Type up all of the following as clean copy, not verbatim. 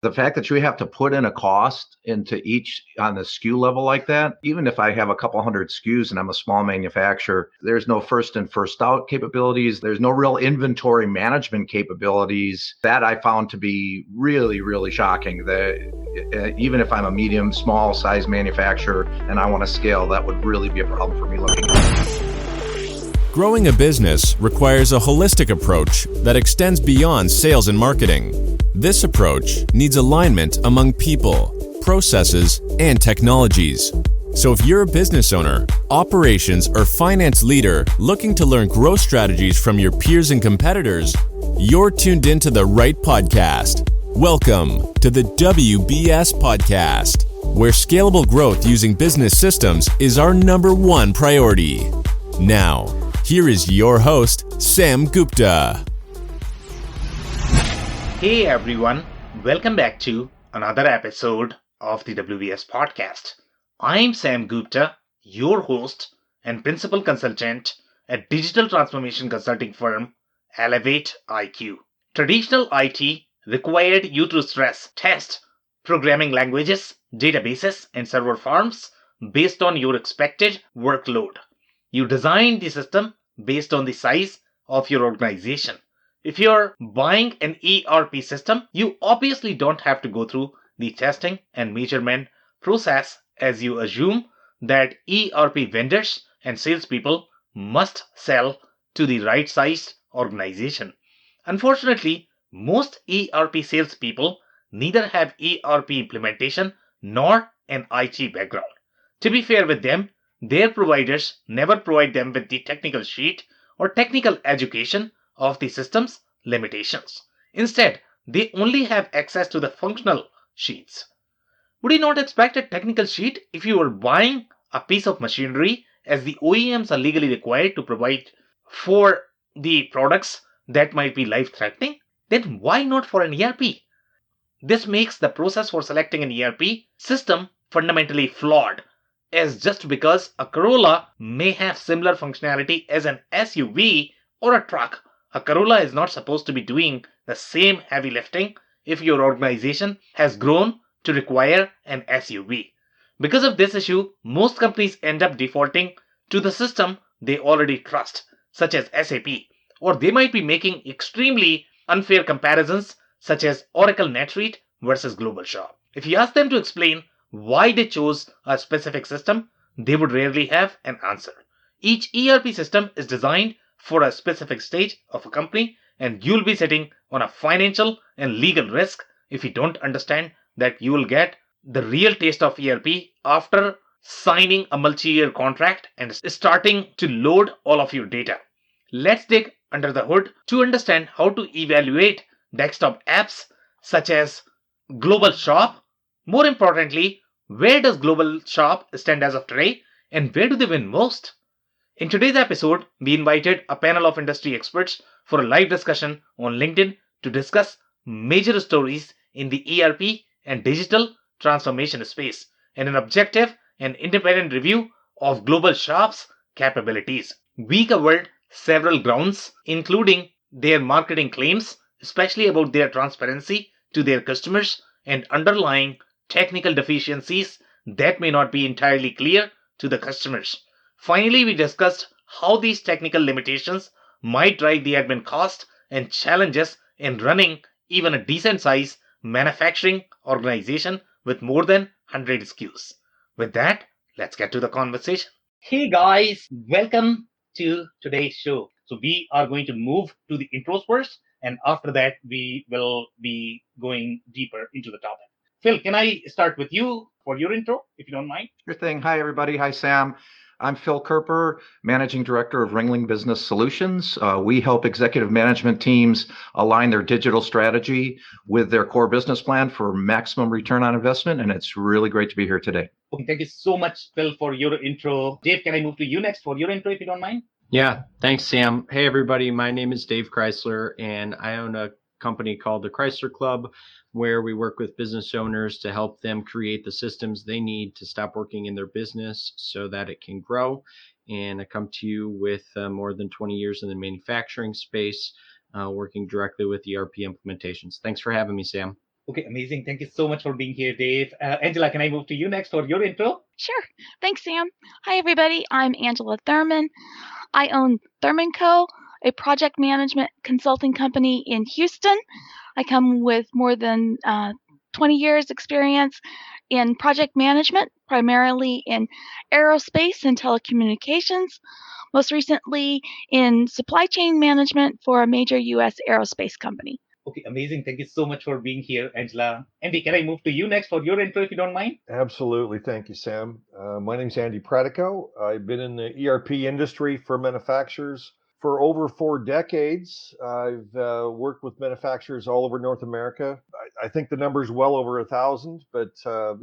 The fact that you have to put in a cost into each on the SKU level like that, even if I have a couple hundred SKUs and I'm a small manufacturer, there's no first in, first out capabilities. There's no real inventory management capabilities. That I found to be really, really shocking. That even if I'm a medium, small size manufacturer and I want to scale, that would really be a problem for me looking at. Growing a business requires a holistic approach that extends beyond sales and marketing. This approach needs alignment among people, processes, and technologies. So if you're a business owner, operations, or finance leader looking to learn growth strategies from your peers and competitors, you're tuned into the right podcast. Welcome to the WBS Podcast, where scalable growth using business systems is our number one priority. Now, here is your host, Sam Gupta. Hey everyone, welcome back to another episode of the WBS Podcast. I'm Sam Gupta, your host and principal consultant at digital transformation consulting firm Elevate IQ. Traditional IT required you to stress test programming languages, databases, and server farms based on your expected workload. You design the system based on the size of your organization. If you're buying an ERP system, you obviously don't have to go through the testing and measurement process, as you assume that ERP vendors and salespeople must sell to the right sized organization. Unfortunately, most ERP salespeople neither have ERP implementation nor an IT background. To be fair with them, their providers never provide them with the technical sheet or technical education of the system's limitations. Instead, they only have access to the functional sheets. Would you not expect a technical sheet if you were buying a piece of machinery, as the OEMs are legally required to provide for the products that might be life-threatening? Then why not for an ERP? This makes the process for selecting an ERP system fundamentally flawed, as just because a Corolla may have similar functionality as an SUV or a truck, a Corolla is not supposed to be doing the same heavy lifting if your organization has grown to require an SUV. Because of this issue, most companies end up defaulting to the system they already trust, such as SAP, or they might be making extremely unfair comparisons, such as Oracle NetSuite versus GlobalShop. If you ask them to explain why they chose a specific system, they would rarely have an answer. Each ERP system is designed for a specific stage of a company, and you'll be sitting on a financial and legal risk if you don't understand that you will get the real taste of ERP after signing a multi-year contract and starting to load all of your data. Let's dig under the hood to understand how to evaluate desktop apps such as GlobalShop. More importantly, where does GlobalShop stand as of today, and where do they win most? In today's episode, we invited a panel of industry experts for a live discussion on LinkedIn to discuss major stories in the ERP and digital transformation space and an objective and independent review of GlobalShop's capabilities. We covered several grounds, including their marketing claims, especially about their transparency to their customers and underlying technical deficiencies that may not be entirely clear to the customers. Finally, we discussed how these technical limitations might drive the admin cost and challenges in running even a decent size manufacturing organization with more than 100 SKUs. With that, let's get to the conversation. Hey guys, welcome to today's show. So we are going to move to the intros first, and after that we will be going deeper into the topic. Phil, can I start with you for your intro, if you don't mind? Sure thing. Hi, everybody. Hi, Sam. I'm Phil Kerper, Managing Director of Ringling Business Solutions. We help executive management teams align their digital strategy with their core business plan for maximum return on investment, and it's really great to be here today. Okay, thank you so much, Phil, for your intro. Dave, can I move to you next for your intro, if you don't mind? Yeah, thanks, Sam. Hey, everybody. My name is Dave Chrysler, and I own a company called the Chrysler Club, where we work with business owners to help them create the systems they need to stop working in their business so that it can grow. And I come to you with more than 20 years in the manufacturing space, working directly with ERP implementations. Thanks for having me, Sam. Okay, amazing. Thank you so much for being here, Dave. Angela, can I move to you next for your intro? Sure. Thanks, Sam. Hi, everybody. I'm Angela Thurman. I own Thurman Co., a project management consulting company in Houston. I come with more than 20 years experience in project management, primarily in aerospace and telecommunications, most recently in supply chain management for a major U.S. aerospace company. Okay, amazing. Thank you so much for being here, Angela. Andy, can I move to you next for your intro if you don't mind? Absolutely. Thank you, Sam. My name's Andy Pratico. I've been in the ERP industry for manufacturers for over 4 decades. I've worked with manufacturers all over North America. I think the number's well over 1,000, but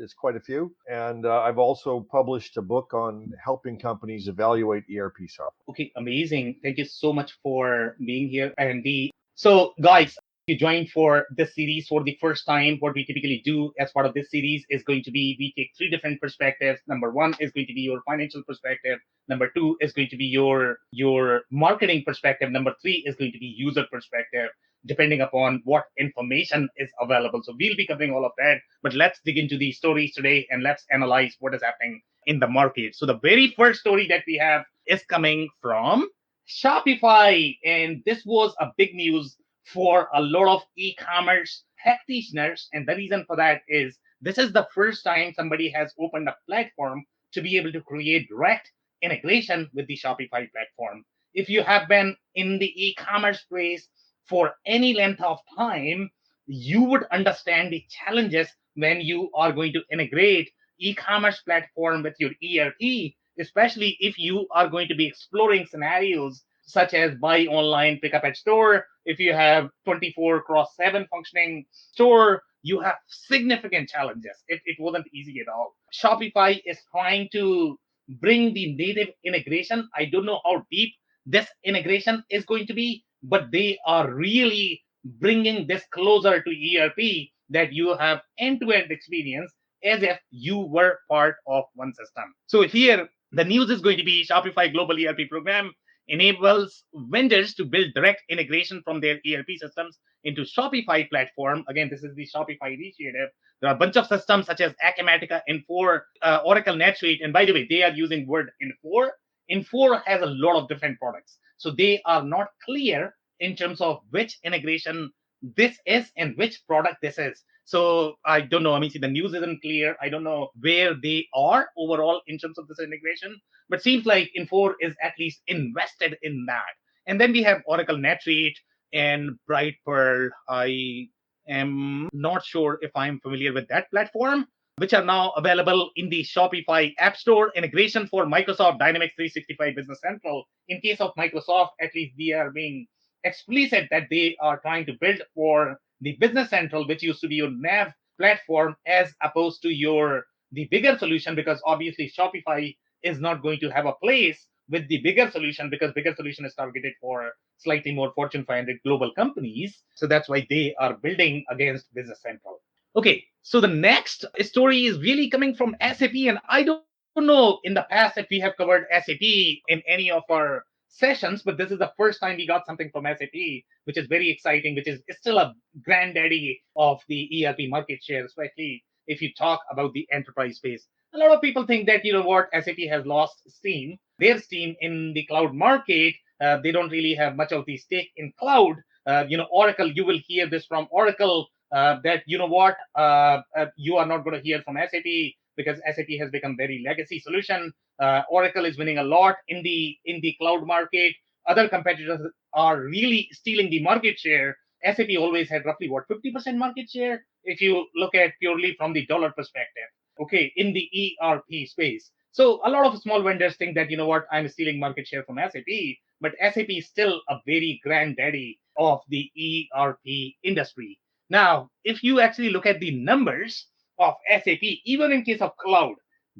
it's quite a few. And I've also published a book on helping companies evaluate ERP software. Okay, amazing. Thank you so much for being here, Andy. So, guys, you joined for this series for the first time, what we typically do as part of this series is going to be we take 3 different perspectives. Number 1 is going to be your financial perspective. Number 2 is going to be your marketing perspective. Number 3 is going to be user perspective, depending upon what information is available. So we'll be covering all of that. But let's dig into these stories today and let's analyze what is happening in the market. So the very first story that we have is coming from Shopify. And this was a big news for a lot of e-commerce practitioners. And the reason for that is this is the first time somebody has opened a platform to be able to create direct integration with the Shopify platform. If you have been in the e-commerce space for any length of time, you would understand the challenges when you are going to integrate e-commerce platform with your ERP, especially if you are going to be exploring scenarios such as buy online, pick up at store. If you have 24/7 functioning store, you have significant challenges. It wasn't easy at all. Shopify is trying to bring the native integration. I don't know how deep this integration is going to be, but they are really bringing this closer to ERP that you have end-to-end experience as if you were part of one system. So here, the news is going to be Shopify Global ERP Program enables vendors to build direct integration from their ERP systems into Shopify platform. Again, this is the Shopify initiative. There are a bunch of systems such as Acumatica, Infor, Oracle NetSuite. And by the way, they are using word Infor. Infor has a lot of different products. So they are not clear in terms of which integration this is and which product this is. So I don't know. I mean, see, the news isn't clear. I don't know where they are overall in terms of this integration, but seems like Infor is at least invested in that. And then we have Oracle NetSuite and Brightpearl. I am not sure if I'm familiar with that platform, which are now available in the Shopify App Store. Integration for Microsoft Dynamics 365 Business Central. In case of Microsoft, at least they are being explicit that they are trying to build for the Business Central, which used to be your nav platform, as opposed to the bigger solution, because obviously Shopify is not going to have a place with the bigger solution because bigger solution is targeted for slightly more Fortune 500 global companies. So that's why they are building against Business Central. Okay, so the next story is really coming from SAP, and I don't know in the past if we have covered SAP in any of our sessions, but this is the first time we got something from SAP, which is very exciting, which is still a granddaddy of the ERP market share, especially if you talk about the enterprise space. A lot of people think that, SAP has lost their steam in the cloud market. They don't really have much of the stake in cloud. Oracle, you will hear this from Oracle, that, you are not going to hear from SAP because SAP has become very legacy solution. Oracle is winning a lot in the cloud market. Other competitors are really stealing the market share. SAP always had roughly 50% market share if you look at purely from the dollar perspective. Okay, in the ERP space. So a lot of small vendors think that, I'm stealing market share from SAP, but SAP is still a very granddaddy of the ERP industry. Now, if you actually look at the numbers of SAP, even in case of cloud,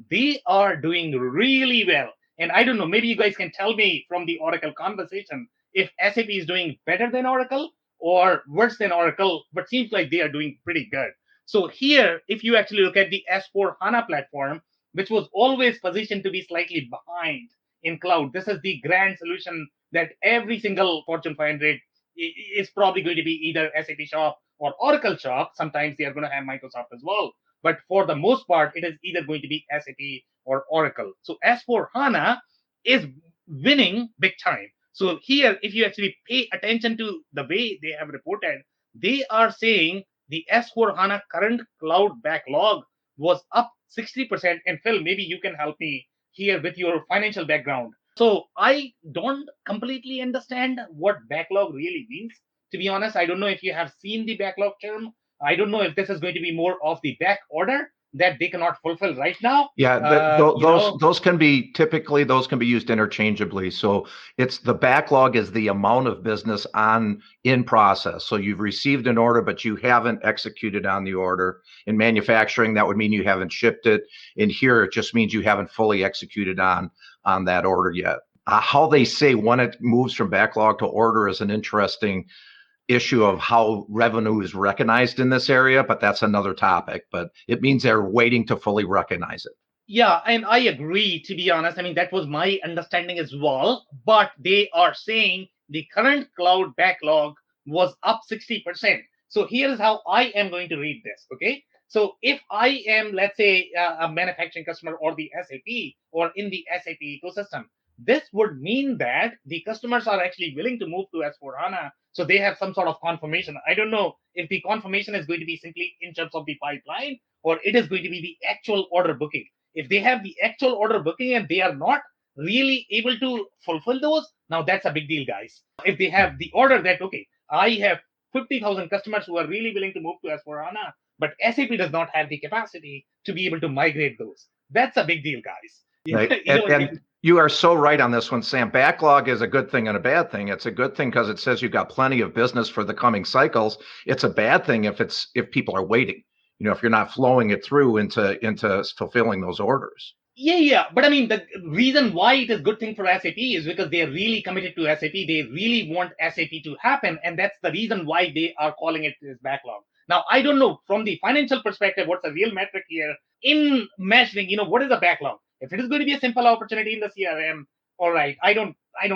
they are doing really well. And I don't know, maybe you guys can tell me from the Oracle conversation if SAP is doing better than Oracle or worse than Oracle, but seems like they are doing pretty good. So here, if you actually look at the S/4HANA platform, which was always positioned to be slightly behind in cloud, this is the grand solution that every single Fortune 500 is probably going to be either SAP Shop or Oracle Shop. Sometimes they are going to have Microsoft as well. But for the most part, it is either going to be SAP or Oracle. So S4HANA is winning big time. So here, if you actually pay attention to the way they have reported, they are saying the S4HANA current cloud backlog was up 60%. And Phil, maybe you can help me here with your financial background. So I don't completely understand what backlog really means. To be honest, I don't know if you have seen the backlog term. I don't know if this is going to be more of the back order that they cannot fulfill right now. Yeah, those can be used interchangeably. So it's the backlog is the amount of business in process. So you've received an order, but you haven't executed on the order. In manufacturing, that would mean you haven't shipped it. In here, it just means you haven't fully executed on that order yet. How they say when it moves from backlog to order is an interesting issue of how revenue is recognized in this area, but that's another topic. But it means they're waiting to fully recognize it. Yeah, and I agree, to be honest. I mean, that was my understanding as well. But they are saying the current cloud backlog was up 60%. So here's how I am going to read this, okay? So if I am, let's say, a manufacturing customer or the SAP or in the SAP ecosystem, this would mean that the customers are actually willing to move to S4HANA. So they have some sort of confirmation. I don't know if the confirmation is going to be simply in terms of the pipeline or it is going to be the actual order booking. If they have the actual order booking and they are not really able to fulfill those, now that's a big deal, guys. If they have the order that, okay, I have 50,000 customers who are really willing to move to S4HANA, but SAP does not have the capacity to be able to migrate those. That's a big deal, guys. Right. And you are so right on this one, Sam. Backlog is a good thing and a bad thing. It's a good thing because it says you've got plenty of business for the coming cycles. It's a bad thing if people are waiting. If you're not flowing it through into fulfilling those orders. Yeah. But I mean, the reason why it is a good thing for SAP is because they are really committed to SAP. They really want SAP to happen. And that's the reason why they are calling it this backlog. Now, I don't know from the financial perspective, what's the real metric here in measuring, what is a backlog? If it is going to be a simple opportunity in the CRM, all right, I don't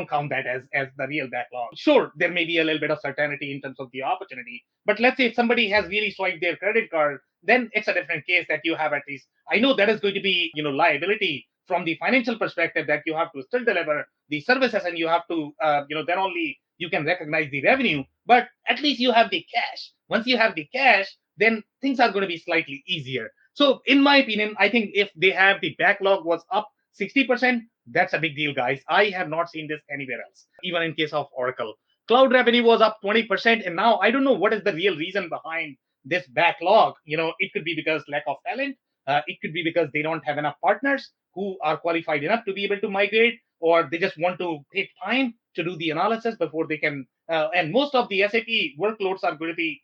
count that as the real backlog. Sure, there may be a little bit of certainty in terms of the opportunity. But let's say if somebody has really swiped their credit card, then it's a different case that you have at least. I know that is going to be, liability from the financial perspective that you have to still deliver the services and you have to, then only you can recognize the revenue. But at least you have the cash. Once you have the cash, then things are going to be slightly easier. So in my opinion, I think if they have the backlog was up 60%, that's a big deal, guys. I have not seen this anywhere else, even in case of Oracle. Cloud revenue was up 20%. And now I don't know what is the real reason behind this backlog. It could be because lack of talent. It could be because they don't have enough partners who are qualified enough to be able to migrate, or they just want to take time to do the analysis before they can. And most of the SAP workloads are going to be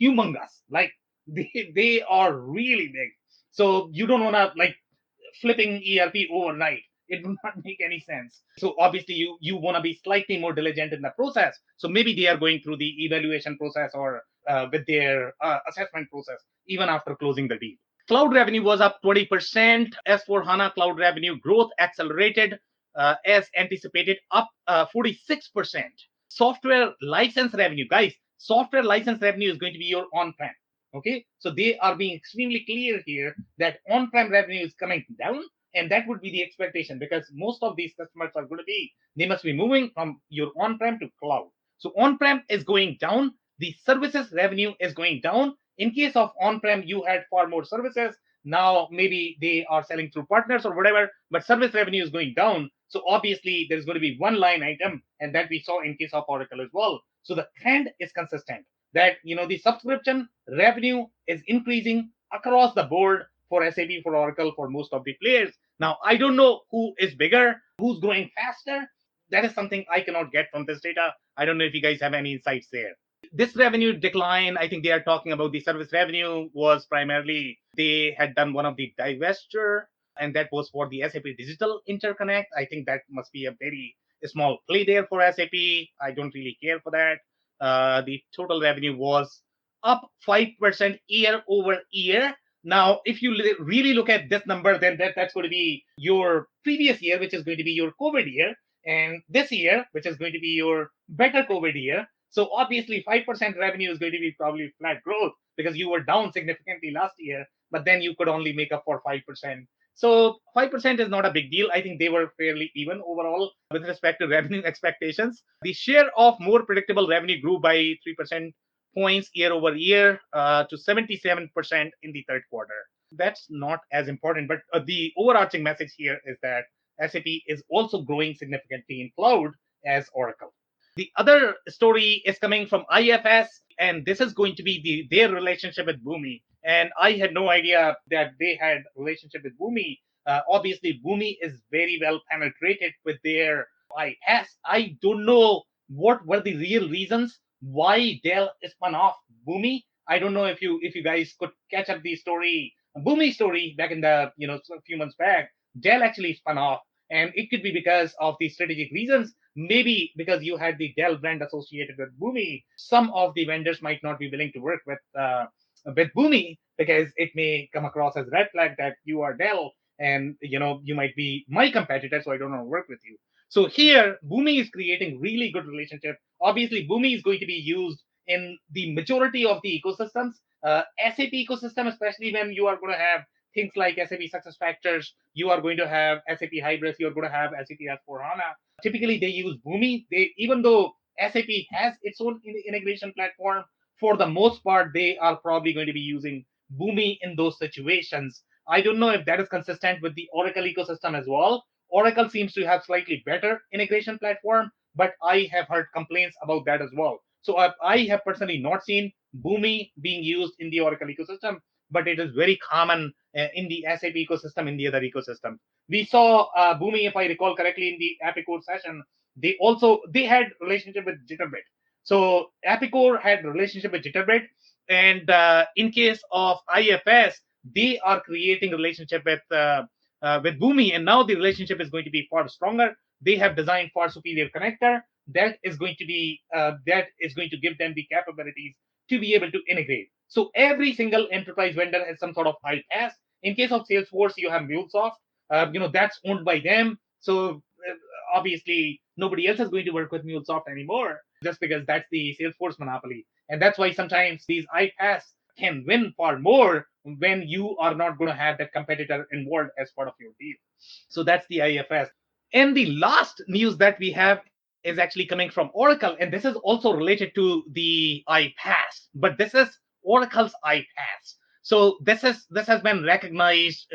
humongous. Like they are really big. So you don't want to flipping ERP overnight. It would not make any sense. So obviously you want to be slightly more diligent in the process. So maybe they are going through the evaluation process or with their assessment process even after closing the deal. Cloud revenue was up 20%. S4HANA cloud revenue growth accelerated as anticipated, up 46%. Software license revenue, guys, software license revenue is going to be your on-prem. Okay, so they are being extremely clear here that on-prem revenue is coming down, and that would be the expectation because most of these customers are going to be, they must be moving from your on-prem to cloud. So on-prem is going down, the services revenue is going down. In case of on-prem, you had far more services. Now maybe they are selling through partners or whatever, but service revenue is going down. So obviously there's going to be one line item, and that we saw in case of Oracle as well. So the trend is consistent that the subscription revenue is increasing across the board for SAP, for Oracle, for most of the players. Now, I don't know who is bigger, who's growing faster. That is something I cannot get from this data. I don't know if you guys have any insights there. This revenue decline, I think they are talking about the service revenue, was primarily they had done one of the divestiture, and that was for the SAP Digital Interconnect. I think that must be a very small play there for SAP. I don't really care for that. The total revenue was up 5% year over year. Now, if you really look at this number, then that's going to be your previous year, which is going to be your COVID year, and this year, which is going to be your better COVID year. So obviously 5% revenue is going to be probably flat growth because you were down significantly last year, but then you could only make up for 5%. So 5% is not a big deal. I think they were fairly even overall with respect to revenue expectations. The share of more predictable revenue grew by 3% points year over year to 77% in the third quarter. That's not as important, but the overarching message here is that SAP is also growing significantly in cloud as Oracle. The other story is coming from IFS, and this is going to be their relationship with Boomi. And I had no idea that they had relationship with Boomi. Obviously, Boomi is very well penetrated with their IFS. I don't know what were the real reasons why Dell spun off Boomi. I don't know if you guys could catch up the story, Boomi story back in the a few months back. Dell actually spun off, and it could be because of the strategic reasons. Maybe because you had the Dell brand associated with Boomi, some of the vendors might not be willing to work with Boomi because it may come across as red flag that you are Dell and you might be my competitor, so I don't want to work with you. So here, Boomi is creating really good relationship. Obviously, Boomi is going to be used in the majority of the ecosystems, SAP ecosystem, especially when you are going to have things like SAP SuccessFactors, you are going to have SAP Hybris, you are going to have SAP S/4HANA. Typically, they use Boomi. Even though SAP has its own integration platform, for the most part, they are probably going to be using Boomi in those situations. I don't know if that is consistent with the Oracle ecosystem as well. Oracle seems to have slightly better integration platform, but I have heard complaints about that as well. So I have personally not seen Boomi being used in the Oracle ecosystem, but it is very common in the SAP ecosystem, in the other ecosystem. We saw Boomi, if I recall correctly, in the Epicor session. They had relationship with Jitterbit. So Epicor had relationship with Jitterbit, and in case of IFS, they are creating relationship with Boomi, and now the relationship is going to be far stronger. They have designed far superior connector that is going to give them the capabilities to be able to integrate. So every single enterprise vendor has some sort of IPaaS. In case of Salesforce, you have MuleSoft. That's owned by them. So obviously, nobody else is going to work with MuleSoft anymore, just because that's the Salesforce monopoly. And that's why sometimes these IPaaS can win far more when you are not going to have that competitor involved as part of your deal. So that's the IFS. And the last news that we have is actually coming from Oracle, and this is also related to the iPaaS, but this is Oracle's iPaaS. So this has been recognized,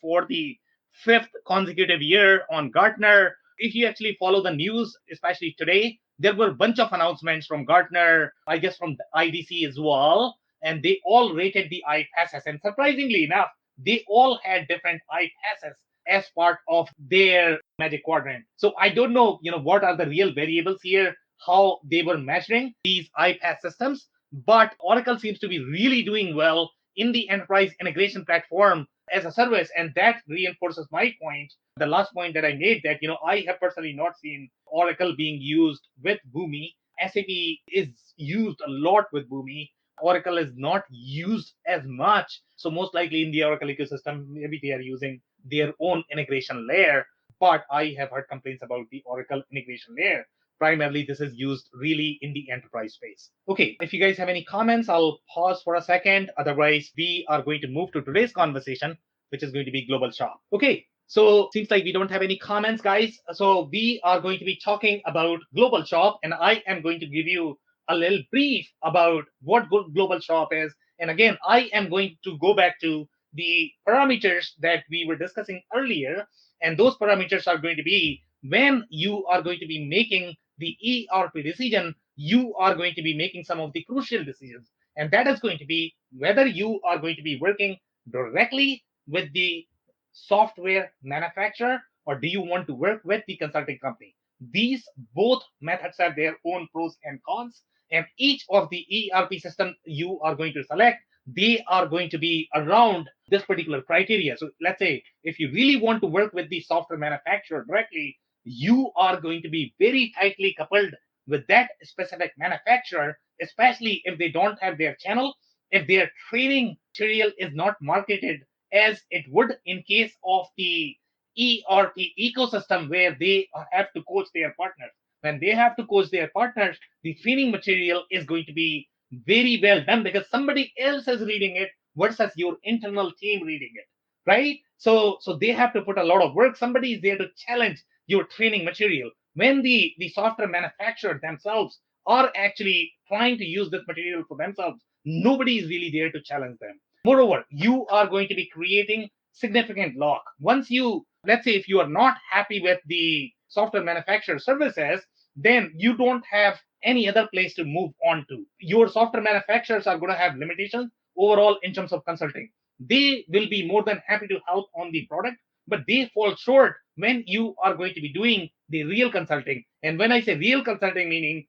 for the fifth consecutive year on Gartner. If you actually follow the news, especially today, there were a bunch of announcements from Gartner, I guess from the IDC as well, and they all rated the iPaaS. And surprisingly enough, they all had different iPaaS as part of their Magic Quadrant. So I don't know, what are the real variables here, how they were measuring these iPaaS systems, but Oracle seems to be really doing well in the enterprise integration platform as a service, and that reinforces my point, the last point that I made, that I have personally not seen Oracle being used with Boomi. SAP is used a lot with Boomi. Oracle is not used as much. So most likely in the Oracle ecosystem, maybe they are using their own integration layer. But I have heard complaints about the Oracle integration layer. Primarily, this is used really in the enterprise space. Okay, if you guys have any comments, I'll pause for a second. Otherwise, we are going to move to today's conversation, which is going to be Global Shop. Okay, so seems like we don't have any comments, guys. So we are going to be talking about Global Shop, and I am going to give you a little brief about what Global Shop is. And again, I am going to go back to the parameters that we were discussing earlier. And those parameters are going to be when you are going to be making the ERP decision, you are going to be making some of the crucial decisions. And that is going to be whether you are going to be working directly with the software manufacturer or do you want to work with the consulting company. These both methods have their own pros and cons, and each of the ERP system you are going to select, they are going to be around this particular criteria. So let's say if you really want to work with the software manufacturer directly, you are going to be very tightly coupled with that specific manufacturer, especially if they don't have their channel, if their training material is not marketed as it would in case of the ERP ecosystem where they have to coach their partners. when they have to coach their partners, the training material is going to be very well done because somebody else is reading it versus your internal team reading it, right? So they have to put a lot of work. Somebody is there to challenge your training material. When the software manufacturer themselves are actually trying to use this material for themselves, nobody is really there to challenge them. Moreover, you are going to be creating significant lock. Once you, let's say, if you are not happy with the software manufacturer services, then you don't have any other place to move on to. Your software manufacturers are going to have limitations overall in terms of consulting. They will be more than happy to help on the product, but they fall short when you are going to be doing the real consulting. And when I say real consulting, meaning,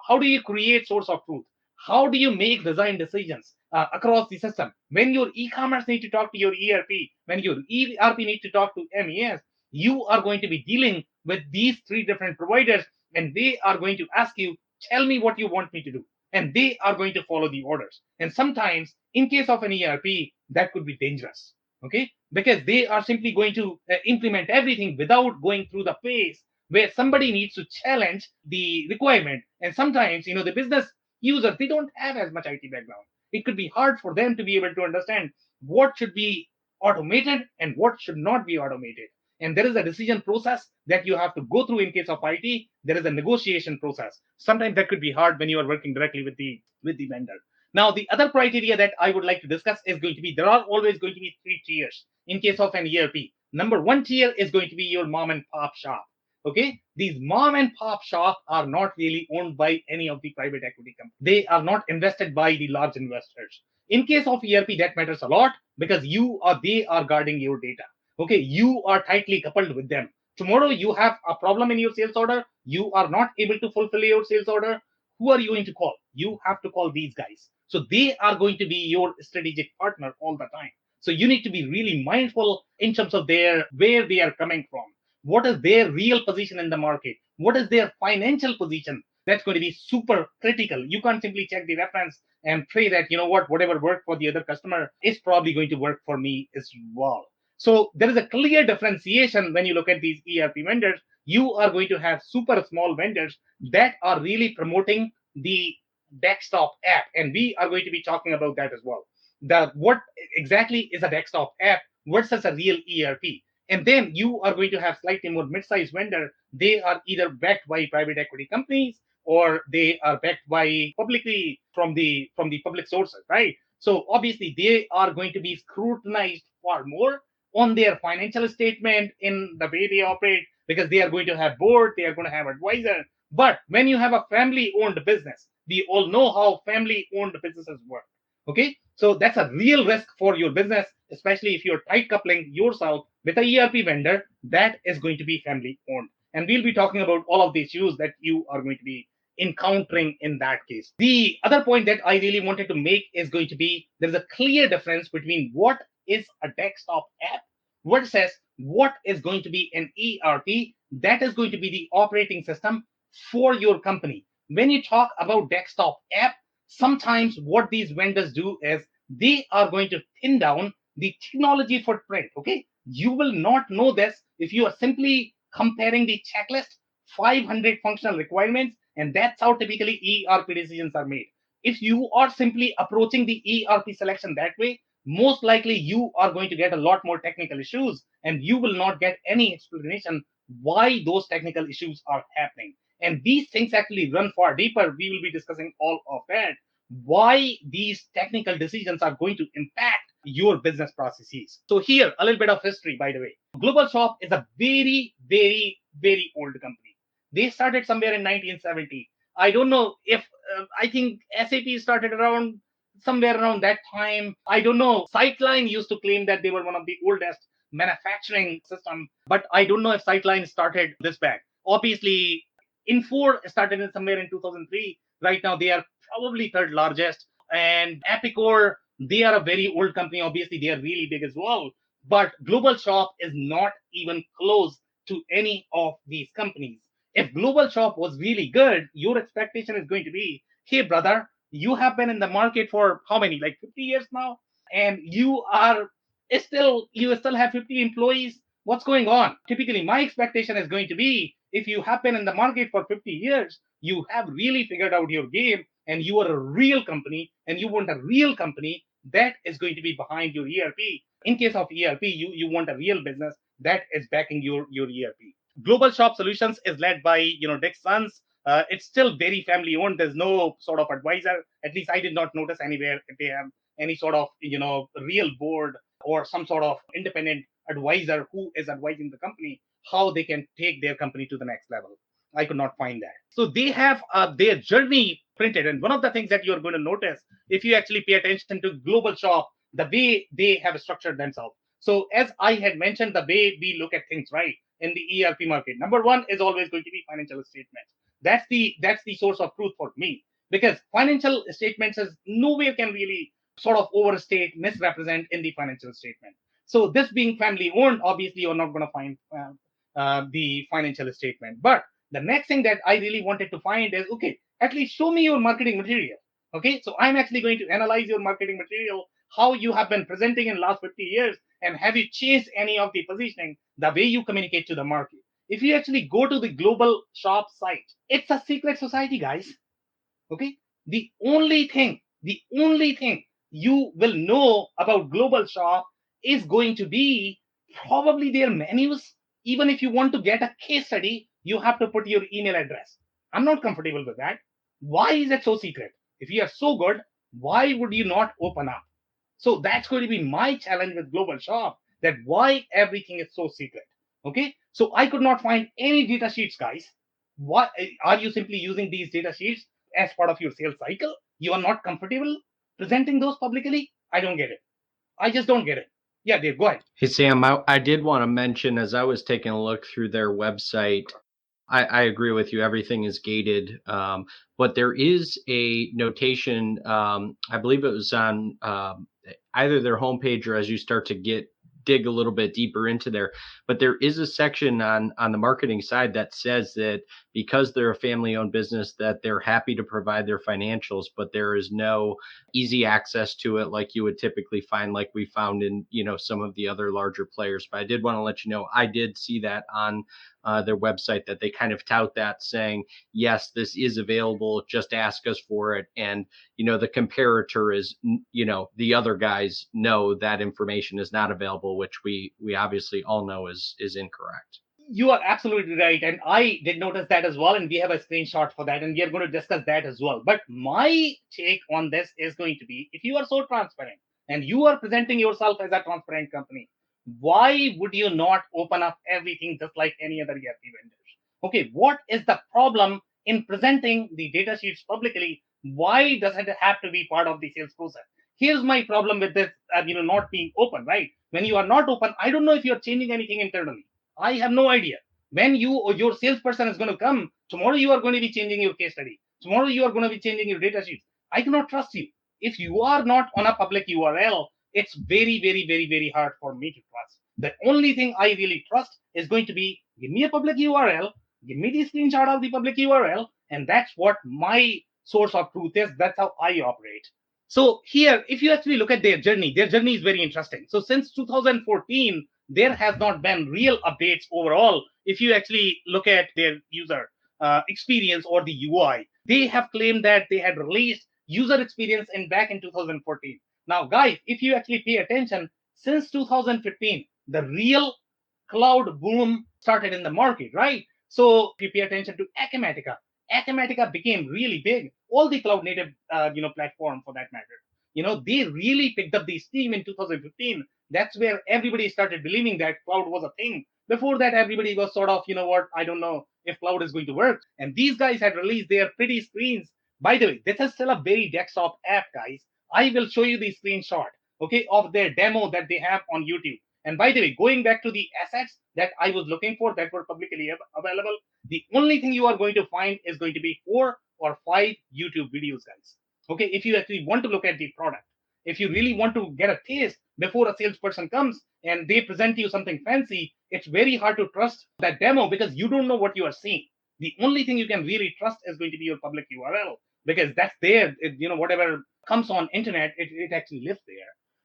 how do you create source of truth? How do you make design decisions across the system? When your e-commerce need to talk to your ERP, when your ERP need to talk to MES, you are going to be dealing with these three different providers, and they are going to ask you, tell me what you want me to do. And they are going to follow the orders. And sometimes, in case of an ERP, that could be dangerous. Okay, because they are simply going to implement everything without going through the phase where somebody needs to challenge the requirement. And sometimes, the business users, they don't have as much IT background. It could be hard for them to be able to understand what should be automated and what should not be automated. And there is a decision process that you have to go through. In case of IT, there is a negotiation process. Sometimes that could be hard when you are working directly with the vendor. Now, the other criteria that I would like to discuss is going to be, there are always going to be three tiers in case of an ERP. Number one tier is going to be your mom and pop shop. Okay, these mom and pop shops are not really owned by any of the private equity companies. They are not invested by the large investors. In case of ERP, that matters a lot because they are guarding your data. Okay, you are tightly coupled with them. Tomorrow you have a problem in your sales order, you are not able to fulfill your sales order. Who are you going to call? You have to call these guys. So they are going to be your strategic partner all the time. So you need to be really mindful in terms of where they are coming from. What is their real position in the market? What is their financial position? That's going to be super critical. You can't simply check the reference and pray that, whatever worked for the other customer is probably going to work for me as well. So there is a clear differentiation when you look at these ERP vendors. You are going to have super small vendors that are really promoting the desktop app. And we are going to be talking about that as well. What exactly is a desktop app versus a real ERP? And then you are going to have slightly more mid-sized vendor. They are either backed by private equity companies or they are backed by publicly from the public sources, right? So obviously they are going to be scrutinized far more on their financial statement in the way they operate because they are going to have board, they are going to have advisor. But when you have a family-owned business, we all know how family-owned businesses work. Okay, so that's a real risk for your business, especially if you're tight coupling yourself with a ERP vendor that is going to be family-owned. And we'll be talking about all of the issues that you are going to be encountering in that case. The other point that I really wanted to make is going to be there's a clear difference between what is a desktop app versus what is going to be an ERP that is going to be the operating system for your company. When you talk about desktop app, sometimes what these vendors do is they are going to thin down the technology footprint. Okay, you will not know this if you are simply comparing the checklist 500 functional requirements, and that's how typically ERP decisions are made. If you are simply approaching the ERP selection that way, most likely you are going to get a lot more technical issues and you will not get any explanation why those technical issues are happening. And these things actually run far deeper. We will be discussing all of that, why these technical decisions are going to impact your business processes. So here, a little bit of history, by the way. GlobalShop is a very, very, very old company. They started somewhere in 1970. I don't know if, I think SAP started around somewhere around that time. I don't know. Sightline used to claim that they were one of the oldest manufacturing system, but I don't know if Sightline started this back. Obviously, Infor started in somewhere in 2003. Right now, they are probably third largest. And Epicor, they are a very old company. Obviously, they are really big as well. But GlobalShop is not even close to any of these companies. If GlobalShop was really good, your expectation is going to be, hey, brother, you have been in the market for how many, like 50 years now? And you still have 50 employees. What's going on? Typically, my expectation is going to be, if you have been in the market for 50 years, you have really figured out your game and you are a real company and you want a real company that is going to be behind your ERP. In case of ERP, you want a real business that is backing your ERP. Global Shop Solutions is led by Dick Sons. It's still very family owned. There's no sort of advisor. At least I did not notice anywhere if they have any sort of real board or some sort of independent advisor who is advising the company how they can take their company to the next level. I could not find that. So they have their journey printed. And one of the things that you're going to notice if you actually pay attention to Global Shop, the way they have structured themselves. So as I had mentioned, the way we look at things, right, in the ERP market, number one is always going to be financial statements. That's the source of truth for me, because financial statements is nowhere can really sort of overstate, misrepresent in the financial statement. So this being family owned, obviously you're not going to find the financial statement. But the next thing that I really wanted to find is, okay, at least show me your marketing material. Okay, so I'm actually going to analyze your marketing material, how you have been presenting in last 50 years, and have you changed any of the positioning, the way you communicate to the market. If you actually go to the Global Shop site, it's a secret society, guys. Okay, the only thing you will know about Global Shop is going to be probably their menus. Even if you want to get a case study, you have to put your email address. I'm not comfortable with that. Why is it so secret? If you are so good, why would you not open up? So that's going to be my challenge with Global Shop, that why everything is so secret. Okay, so I could not find any data sheets, guys. What are you simply using these data sheets as part of your sales cycle? You are not comfortable presenting those publicly? I don't get it. I just don't get it. Yeah, Dave, go ahead. Hey, Sam, I did want to mention, as I was taking a look through their website, I agree with you. Everything is gated. But there is a notation, I believe it was on either their homepage or as you start to dig a little bit deeper into there. But there is a section on the marketing side that says that because they're a family-owned business, that they're happy to provide their financials, but there is no easy access to it like you would typically find, like we found in some of the other larger players. But I did want to let you know, I did see that on their website, that they kind of tout that, saying, yes, this is available, just ask us for it. And the comparator is the other guys know that information is not available, which we obviously all know is incorrect. You are absolutely right. And I did notice that as well. And we have a screenshot for that. And we are going to discuss that as well. But my take on this is going to be, if you are so transparent and you are presenting yourself as a transparent company, why would you not open up everything just like any other ERP vendors? Okay, what is the problem in presenting the data sheets publicly? Why does it have to be part of the sales process? Here's my problem with this, not being open, right? When you are not open, I don't know if you're changing anything internally. I have no idea. When you or your salesperson is going to come, tomorrow you are going to be changing your case study. Tomorrow you are going to be changing your data sheets. I cannot trust you. If you are not on a public URL, it's very, very, very, very hard for me to trust. The only thing I really trust is going to be, give me a public URL, give me the screenshot of the public URL, and that's what my source of truth is. That's how I operate. So here, if you actually look at their journey is very interesting. So since 2014, there has not been real updates overall. If you actually look at their user experience or the UI, they have claimed that they had released user experience back in 2014. Now, guys, if you actually pay attention, since 2015, the real cloud boom started in the market, right? So if you pay attention to Acumatica became really big. All the cloud native, platform for that matter, they really picked up the steam in 2015. That's where everybody started believing that cloud was a thing. Before that, everybody was sort of, I don't know if cloud is going to work. And these guys had released their pretty screens. By the way, this is still a very desktop app, guys. I will show you the screenshot, okay, of their demo that they have on YouTube. And by the way, going back to the assets that I was looking for that were publicly available, the only thing you are going to find is going to be 4 or 5 YouTube videos, guys. Okay, if you actually want to look at the product, if you really want to get a taste before a salesperson comes and they present you something fancy, it's very hard to trust that demo because you don't know what you are seeing. The only thing you can really trust is going to be your public URL because that's there. Whatever comes on internet, it actually lives there.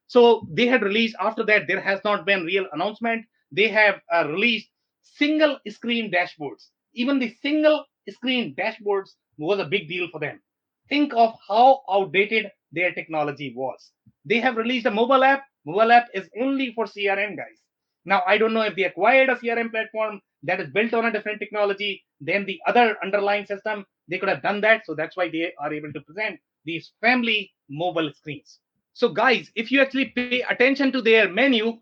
So they had released, after that, there has not been real announcement. They have released single screen dashboards. even the single screen dashboards was a big deal for them. Think of how outdated their technology was. They have released a mobile app. Mobile app is only for CRM guys. Now, I don't know if they acquired a CRM platform that is built on a different technology than the other underlying system. They could have done that. So that's why they are able to present these family mobile screens. So guys, if you actually pay attention to their menu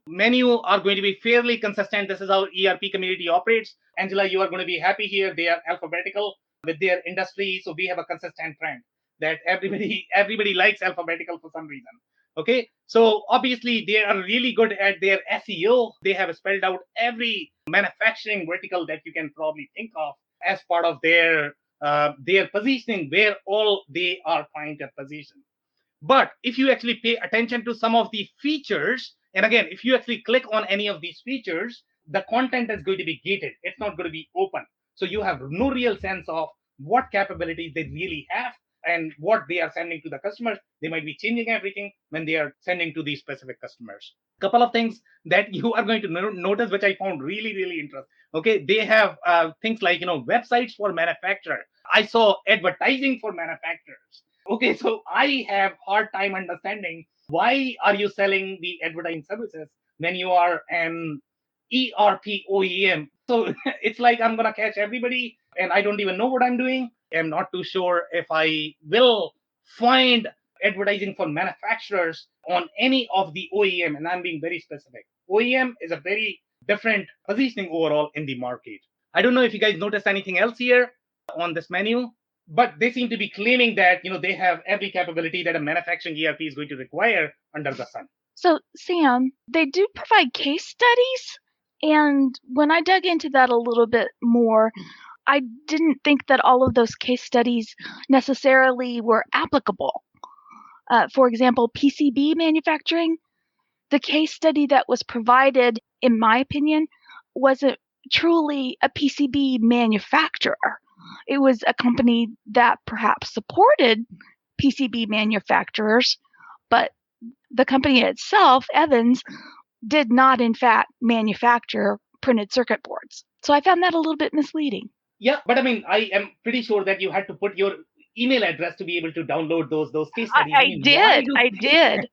are going to be fairly consistent. This is how ERP community operates. Angela, you are going to be happy here. They are alphabetical with their industry. So we have a consistent trend that everybody likes alphabetical for some reason. Okay, so obviously they are really good at their SEO. They have spelled out every manufacturing vertical that you can probably think of as part of their positioning, where all they are trying to position. But if you actually pay attention to some of the features, and again, if you actually click on any of these features, the content is going to be gated. It's not going to be open. So you have no real sense of what capabilities they really have and what they are sending to the customers. They might be changing everything when they are sending to these specific customers. Couple of things that you are going to notice, which I found really, really interesting. Okay, they have things like, websites for manufacturer. I saw advertising for manufacturers. Okay, so I have hard time understanding why are you selling the advertising services when you are an ERP OEM. So it's like I'm gonna catch everybody and I don't even know what I'm doing. I'm not too sure if I will find advertising for manufacturers on any of the OEM, and I'm being very specific. OEM is a very different positioning overall in the market. I don't know if you guys noticed anything else here on this menu, but they seem to be claiming that they have every capability that a manufacturing ERP is going to require under the sun. So, Sam, they do provide case studies, and when I dug into that a little bit more, I didn't think that all of those case studies necessarily were applicable. For example, PCB manufacturing, the case study that was provided, in my opinion, wasn't truly a PCB manufacturer. It was a company that perhaps supported PCB manufacturers, but the company itself, Evans, did not in fact manufacture printed circuit boards. So I found that a little bit misleading. Yeah, but I mean, I am pretty sure that you had to put your email address to be able to download those case studies. I did.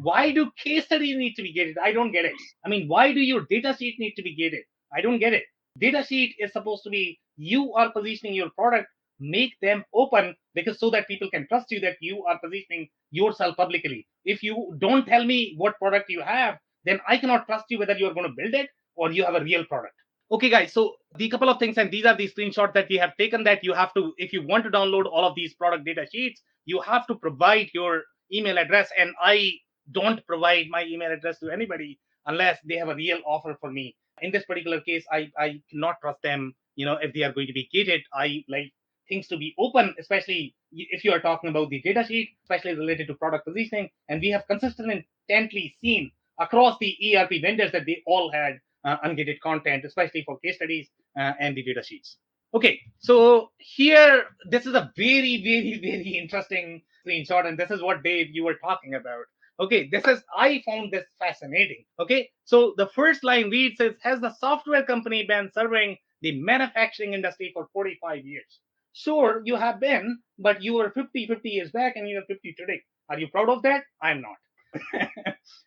Why do case studies need to be gated? I don't get it. I mean, why do your data sheet need to be gated? I don't get it. Data sheet is supposed to be you are positioning your product, make them open because so that people can trust you that you are positioning yourself publicly. If you don't tell me what product you have, then I cannot trust you whether you're going to build it or you have a real product. Okay, guys, so the couple of things, and these are the screenshots that we have taken, that you have to, if you want to download all of these product data sheets, you have to provide your email address, and I don't provide my email address to anybody unless they have a real offer for me. In this particular case, I cannot trust them, if they are going to be gated. I like things to be open, especially if you are talking about the data sheet, especially related to product positioning. And we have consistently seen across the ERP vendors that they all had ungated content, especially for case studies and the data sheets. Okay, so here, this is a very, very, very interesting screenshot, and this is what, Dave, you were talking about. Okay, I found this fascinating. Okay, so the first line reads, says, has the software company been serving the manufacturing industry for 45 years? Sure, you have been, but you were 50 years back and you are 50 today. Are you proud of that? I'm not.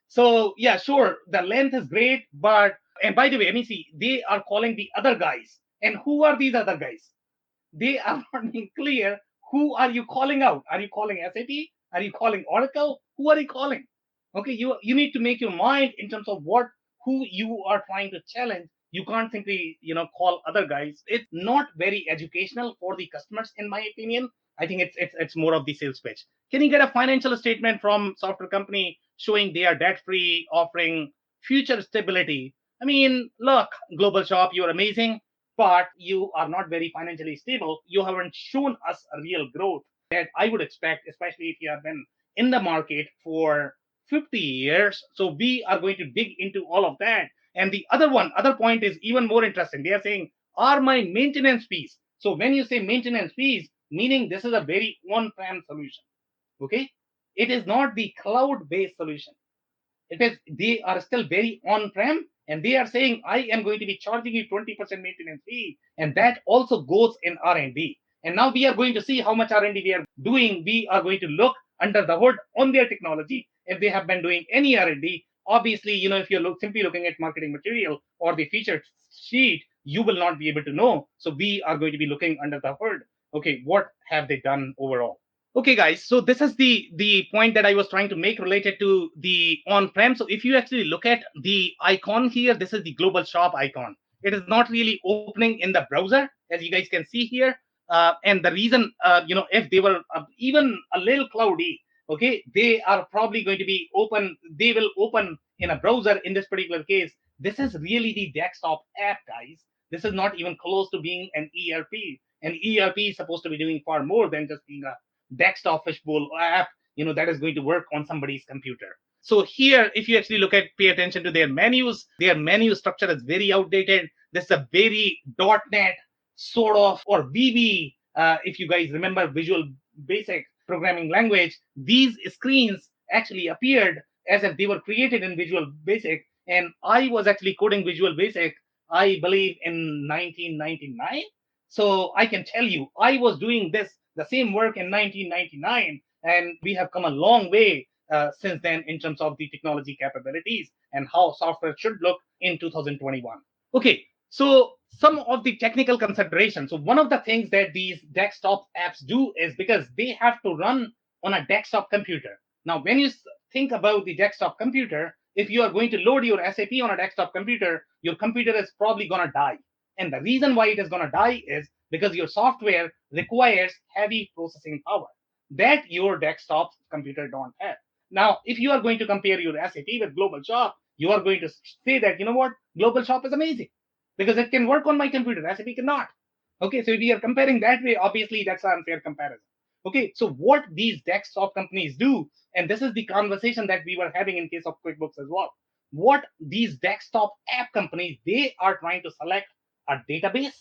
So yeah, sure, the length is great, but, and by the way, let me see, they are calling the other guys. And who are these other guys? They are not being clear. Who are you calling out? Are you calling SAP? Are you calling Oracle? Who are you calling? Okay, you need to make your mind in terms of who you are trying to challenge. You can't simply, call other guys. It's not very educational for the customers, in my opinion. I think it's more of the sales pitch. Can you get a financial statement from software company showing they are debt-free, offering future stability? I mean, look, GlobalShop, you're amazing, but you are not very financially stable. You haven't shown us a real growth that I would expect, especially if you have been in the market for 50 years. So we are going to dig into all of that. And the other point is even more interesting. They are saying, are my maintenance fees? So when you say maintenance fees, meaning this is a very on-prem solution. Okay, it is not the cloud-based solution. They are still very on-prem, And they are saying, I am going to be charging you 20% maintenance fee. And that also goes in R&D. And now we are going to see how much R&D we are doing. We are going to look under the hood on their technology if they have been doing any R&D. Obviously, if you're simply looking at marketing material or the feature sheet, you will not be able to know. So we are going to be looking under the hood. Okay, what have they done overall? Okay, guys, so this is the point that I was trying to make related to the on-prem. So if you actually look at the icon here, this is the global shop icon. It is not really opening in the browser, as you guys can see here. And the reason, if they were even a little cloudy, okay, they are probably going to be open. They will open in a browser in this particular case. This is really the desktop app, guys. This is not even close to being an ERP. An ERP is supposed to be doing far more than just being a desktop fishbowl app, that is going to work on somebody's computer. So here, if you actually pay attention to their menu structure is very outdated. This is a very .NET sort of, or VB, if you guys remember Visual Basic programming language. These screens actually appeared as if they were created in Visual Basic. And I was actually coding Visual Basic, I believe, in 1999. So I can tell you, I was doing the same work in 1999, and we have come a long way since then in terms of the technology capabilities and how software should look in 2021. Okay, so some of the technical considerations. So one of the things that these desktop apps do is because they have to run on a desktop computer. Now, when you think about the desktop computer, if you are going to load your SAP on a desktop computer, your computer is probably going to die. And the reason why it is going to die is because your software requires heavy processing power that your desktop computer don't have. Now, if you are going to compare your SAP with GlobalShop, you are going to say that, GlobalShop is amazing because it can work on my computer. SAP cannot. Okay, so if we are comparing that way, obviously that's an unfair comparison. Okay, so what these desktop companies do, and this is the conversation that we were having in case of QuickBooks as well. What these desktop app companies, they are trying to select a database.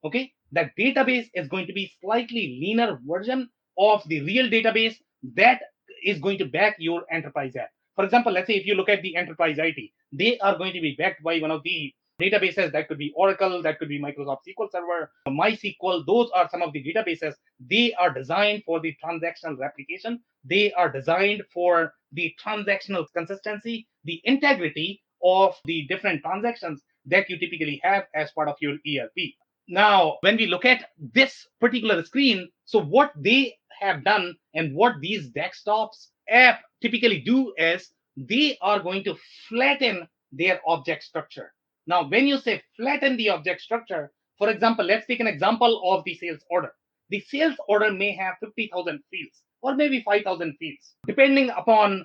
Okay, that database is going to be slightly leaner version of the real database that is going to back your enterprise app. For example, let's say if you look at the enterprise IT, they are going to be backed by one of the databases. That could be Oracle, that could be Microsoft SQL Server, MySQL. Those are some of the databases. They are designed for the transactional replication. They are designed for the transactional consistency, the integrity of the different transactions that you typically have as part of your ERP. Now, when we look at this particular screen, so what they have done and what these desktops app typically do is they are going to flatten their object structure. Now, when you say flatten the object structure, for example, let's take an example of the sales order. The sales order may have 50,000 fields or maybe 5,000 fields, depending upon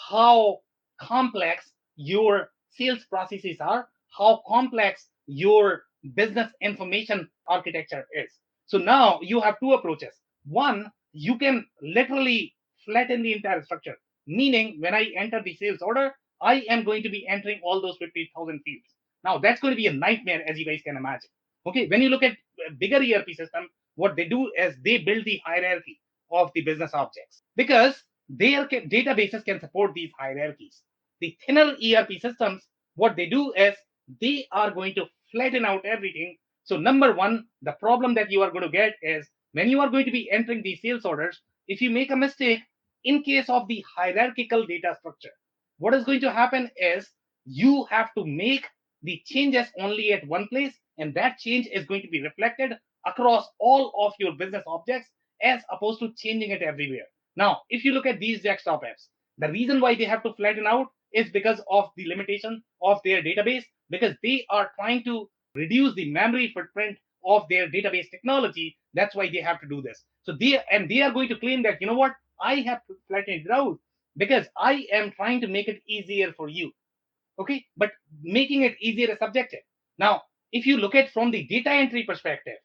how complex your sales processes are, how complex your business information architecture is. So now you have two approaches. One, you can literally flatten the entire structure, meaning when I enter the sales order, I am going to be entering all those 50,000 fields. Now that's going to be a nightmare, as you guys can imagine. Okay, when you look at a bigger ERP system, what they do is they build the hierarchy of the business objects because their databases can support these hierarchies. The thinner ERP systems, what they do is they are going to flatten out everything. So number one, the problem that you are going to get is when you are going to be entering these sales orders, if you make a mistake in case of the hierarchical data structure, what is going to happen is you have to make the changes only at one place, and that change is going to be reflected across all of your business objects as opposed to changing it everywhere. Now, if you look at these desktop apps, the reason why they have to flatten out is because of the limitation of their database, because they are trying to reduce the memory footprint of their database technology. That's why they have to do this. So they are going to claim that, I have to flatten it out because I am trying to make it easier for you. Okay, but making it easier is subjective. Now, if you look at from the data entry perspective,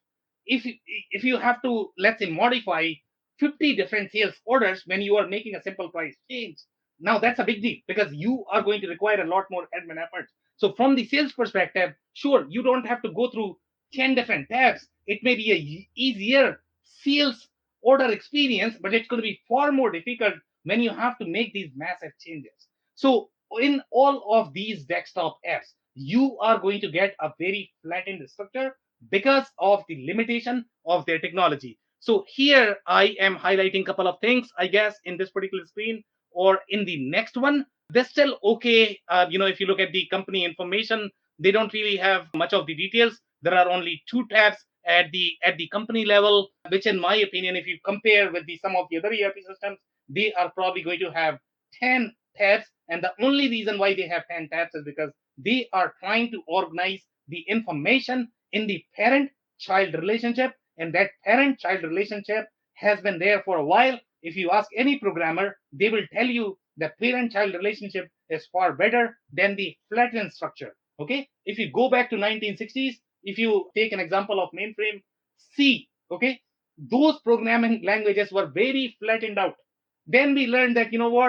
if you have to, let's say, modify 50 different sales orders when you are making a simple price change, now that's a big deal because you are going to require a lot more admin effort. So from the sales perspective, sure, you don't have to go through 10 different tabs. It may be a easier sales order experience, but it's going to be far more difficult when you have to make these massive changes. So in all of these desktop apps, you are going to get a very flattened structure because of the limitation of their technology. So here I am highlighting a couple of things, I guess, in this particular screen or in the next one. They're still okay. If you look at the company information, they don't really have much of the details. There are only 2 tabs at the company level, which in my opinion, if you compare with some of the other ERP systems, they are probably going to have 10 tabs. And the only reason why they have 10 tabs is because they are trying to organize the information in the parent-child relationship, and that parent-child relationship has been there for a while. If you ask any programmer, they will tell you the parent-child relationship is far better than the flattened structure. Okay, if you go back to 1960s, if you take an example of mainframe C, okay, those programming languages were very flattened out. Then we learned that,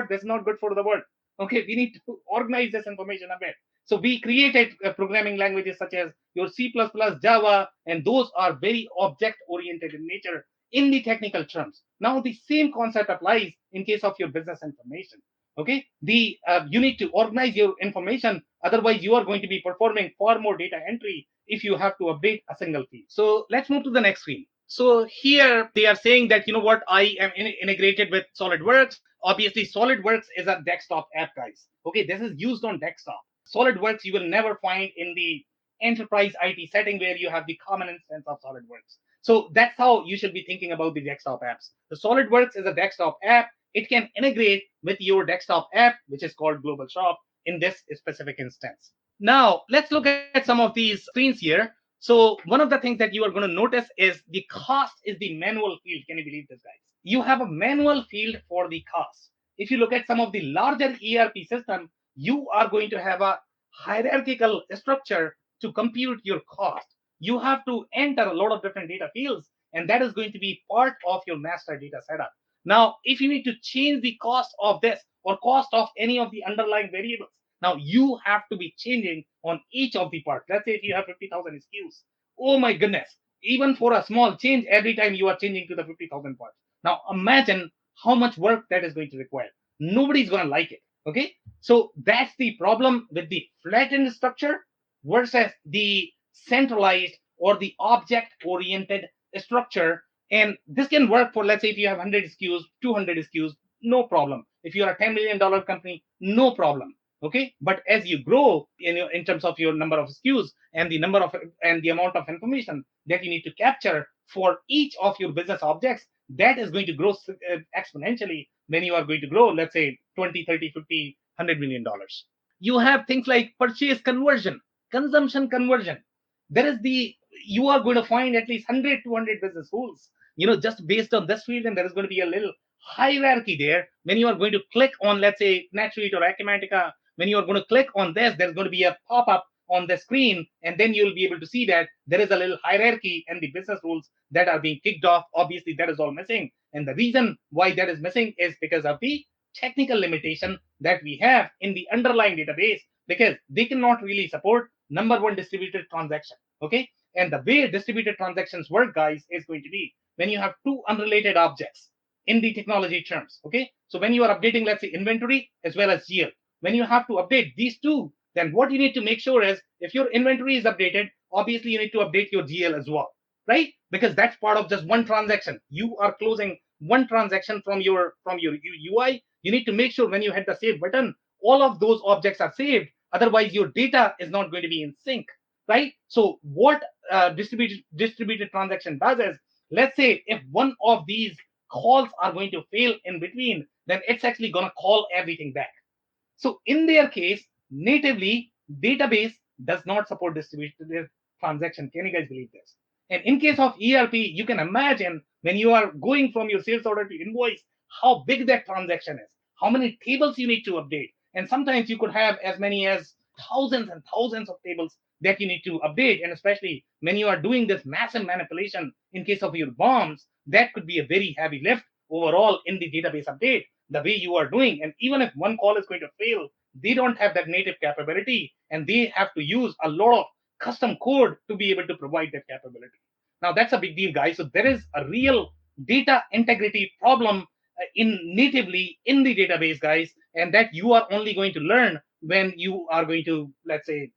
that's not good for the world. Okay, we need to organize this information a bit. So we created programming languages such as your C++, Java, and those are very object-oriented in nature in the technical terms. Now the same concept applies in case of your business information. Okay, you need to organize your information, otherwise you are going to be performing far more data entry if you have to update a single field. So let's move to the next screen. So here they are saying that, I am integrated with SolidWorks. Obviously SolidWorks is a desktop app, guys. Okay, this is used on desktop. SolidWorks you will never find in the enterprise IT setting where you have the common instance of SolidWorks. So that's how you should be thinking about the desktop apps. The SolidWorks is a desktop app. It can integrate with your desktop app, which is called GlobalShop in this specific instance. Now, let's look at some of these screens here. So one of the things that you are going to notice is the cost is the manual field. Can you believe this, guys? You have a manual field for the cost. If you look at some of the larger ERP systems, you are going to have a hierarchical structure to compute your cost. You have to enter a lot of different data fields, and that is going to be part of your master data setup. Now, if you need to change the cost of this or cost of any of the underlying variables, now you have to be changing on each of the parts. Let's say if you have 50,000 SKUs, oh my goodness, even for a small change, every time you are changing to the 50,000 parts. Now imagine how much work that is going to require. Nobody's going to like it. Okay, so that's the problem with the flattened structure versus the centralized or the object-oriented structure. And this can work for, let's say, if you have 100 SKUs, 200 SKUs, no problem. If you're a $10 million company, no problem. Okay, but as you grow in terms of your number of SKUs and the amount of information that you need to capture for each of your business objects, that is going to grow exponentially when you are going to grow, let's say 20, 30, 50, $100 million. You have things like purchase conversion, consumption conversion. You are going to find at least 100, 200 business rules, just based on this field, and there is going to be a little hierarchy there. When you are going to click on, let's say, NetSuite or Acumatica, when you are going to click on this, there's going to be a pop-up on the screen, and then you'll be able to see that there is a little hierarchy and the business rules that are being kicked off. Obviously, that is all missing. And the reason why that is missing is because of the technical limitation that we have in the underlying database, because they cannot really support number one distributed transaction. Okay. And the way distributed transactions work, guys, is going to be when you have two unrelated objects in the technology terms. Okay. So when you are updating, let's say, inventory as well as GL, when you have to update these two, then what you need to make sure is if your inventory is updated, obviously you need to update your GL as well, right? Because that's part of just one transaction. You are closing one transaction from your UI. You need to make sure when you hit the save button, all of those objects are saved. Otherwise, your data is not going to be in sync, right? So what distributed transaction does is, let's say if one of these calls are going to fail in between, then it's actually going to call everything back. So in their case, natively, database does not support distributed transaction. Can you guys believe this? And in case of ERP, you can imagine when you are going from your sales order to invoice, how big that transaction is, how many tables you need to update. And sometimes you could have as many as thousands and thousands of tables that you need to update. And especially when you are doing this massive manipulation in case of your bombs, that could be a very heavy lift overall in the database update, the way you are doing. And even if one call is going to fail, they don't have that native capability, and they have to use a lot of custom code to be able to provide that capability. Now that's a big deal, guys. So there is a real data integrity problem natively in the database, guys, and that you are only going to learn when you are going to, let's say,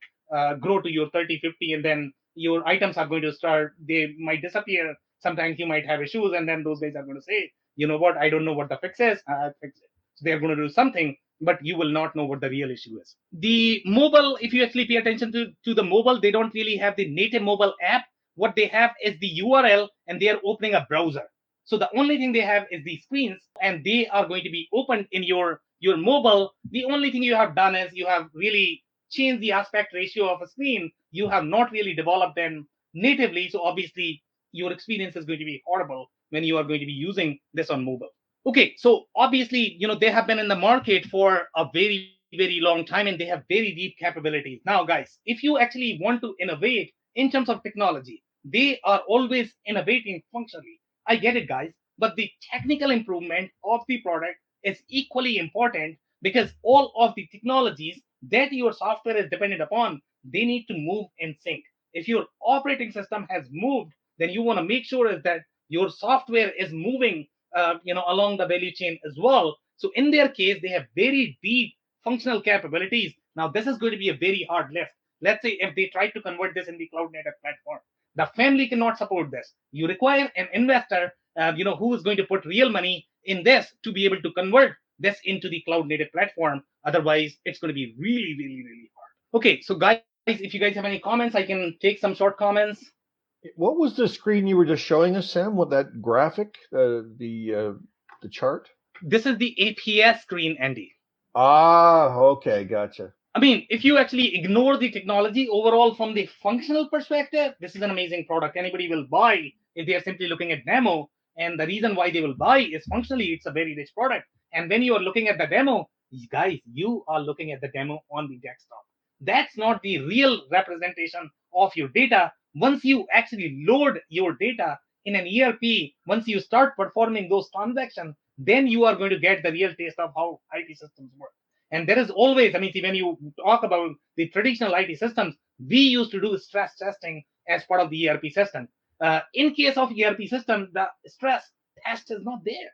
grow to your 30, 50, and then your items are going to start, they might disappear. Sometimes you might have issues, and then those guys are going to say, you know what, I don't know what the fix is. Fix it. So they're going to do something, but you will not know what the real issue is. The mobile, if you actually pay attention to the mobile, they don't really have the native mobile app. What they have is the URL, and they are opening a browser. So the only thing they have is the screens, and they are going to be opened in your mobile. The only thing you have done is you have really changed the aspect ratio of a screen. You have not really developed them natively. So obviously your experience is going to be horrible when you are going to be using this on mobile. Okay, so obviously, they have been in the market for a very, very long time, and they have very deep capabilities. Now, guys, if you actually want to innovate in terms of technology, they are always innovating functionally. I get it, guys, but the technical improvement of the product is equally important, because all of the technologies that your software is dependent upon, they need to move in sync. If your operating system has moved, then you want to make sure that your software is moving along the value chain as well. So in their case, they have very deep functional capabilities. Now, this is going to be a very hard lift. Let's say if they try to convert this in the cloud native platform, the family cannot support this. You require an investor, who is going to put real money in this to be able to convert this into the cloud native platform. Otherwise, it's going to be really, really, really hard. Okay, so guys, if you guys have any comments, I can take some short comments. What was the screen you were just showing us, Sam? With that graphic, the chart? This is the APS screen, Andy. Okay, gotcha. I mean, if you actually ignore the technology overall from the functional perspective, this is an amazing product. Anybody will buy if they are simply looking at demo. And the reason why they will buy is functionally, it's a very rich product. And when you are looking at the demo, guys, you are looking at the demo on the desktop. That's not the real representation of your data. Once you actually load your data in an ERP, once you start performing those transactions, then you are going to get the real taste of how IT systems work. And there is always, I mean, see, when you talk about the traditional IT systems, we used to do stress testing as part of the ERP system. In case of ERP system, the stress test is not there.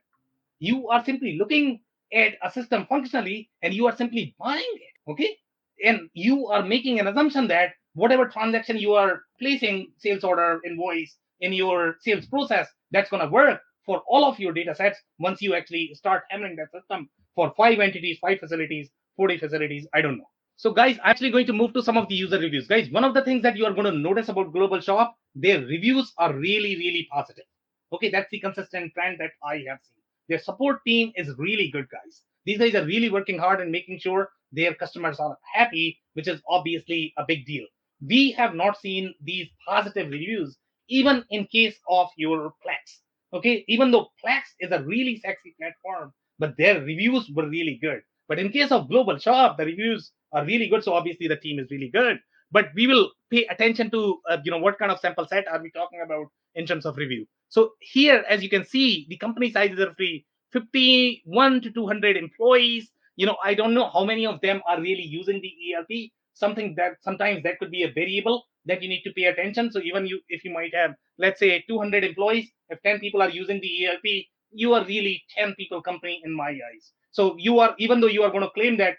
You are simply looking at a system functionally, and you are simply buying it, okay? And you are making an assumption that whatever transaction you are placing, sales order, invoice, in your sales process, that's going to work for all of your data sets once you actually start hammering that system for 5 entities, 5 facilities, 40 facilities, I don't know. So guys, I'm actually going to move to some of the user reviews. Guys, one of the things that you are going to notice about Global Shop, their reviews are really, really positive. Okay, that's the consistent trend that I have seen. Their support team is really good, guys. These guys are really working hard and making sure their customers are happy, which is obviously a big deal. We have not seen these positive reviews, even in case of your Plex. Okay, even though Plex is a really sexy platform, but their reviews were really good. But in case of Global Shop, the reviews are really good. So obviously the team is really good. But we will pay attention to what kind of sample set are we talking about in terms of review. So here, as you can see, the company sizes are free, 51 to 200 employees. I don't know how many of them are really using the ERP. Something that sometimes that could be a variable that you need to pay attention. So even if you might have, let's say, 200 employees, if 10 people are using the ERP, you are really 10 people company in my eyes. So you are, even though you are going to claim that,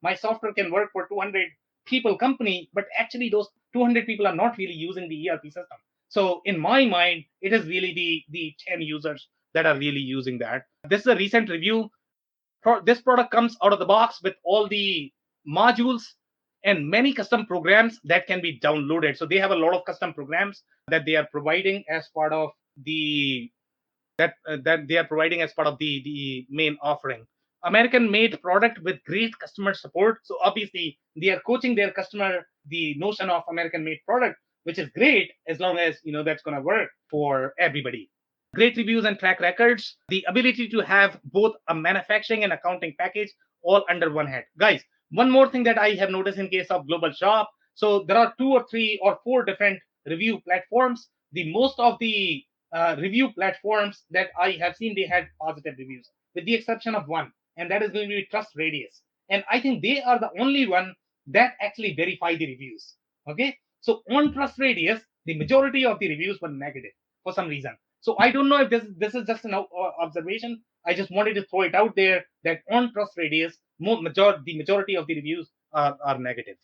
my software can work for 200 people company, but actually those 200 people are not really using the ERP system. So in my mind, it is really the 10 users that are really using that. This is a recent review. This product comes out of the box with all the modules and many custom programs that can be downloaded. So they have a lot of custom programs that they are providing as part of the main offering. American made product with great customer support. So obviously they are coaching their customer the notion of American made product, which is great as long as that's going to work for everybody. Great reviews and track records. The ability to have both a manufacturing and accounting package all under one head. Guys, one more thing that I have noticed in case of Global Shop. So there are 2 or 3 or 4 different review platforms. The most of the review platforms that I have seen, they had positive reviews, with the exception of one, and that is going to be Trust Radius. And I think they are the only one that actually verify the reviews. Okay, so on Trust Radius, the majority of the reviews were negative for some reason. So I don't know if this is just an observation. I just wanted to throw it out there that on Trust Radius, the majority of the reviews are negative.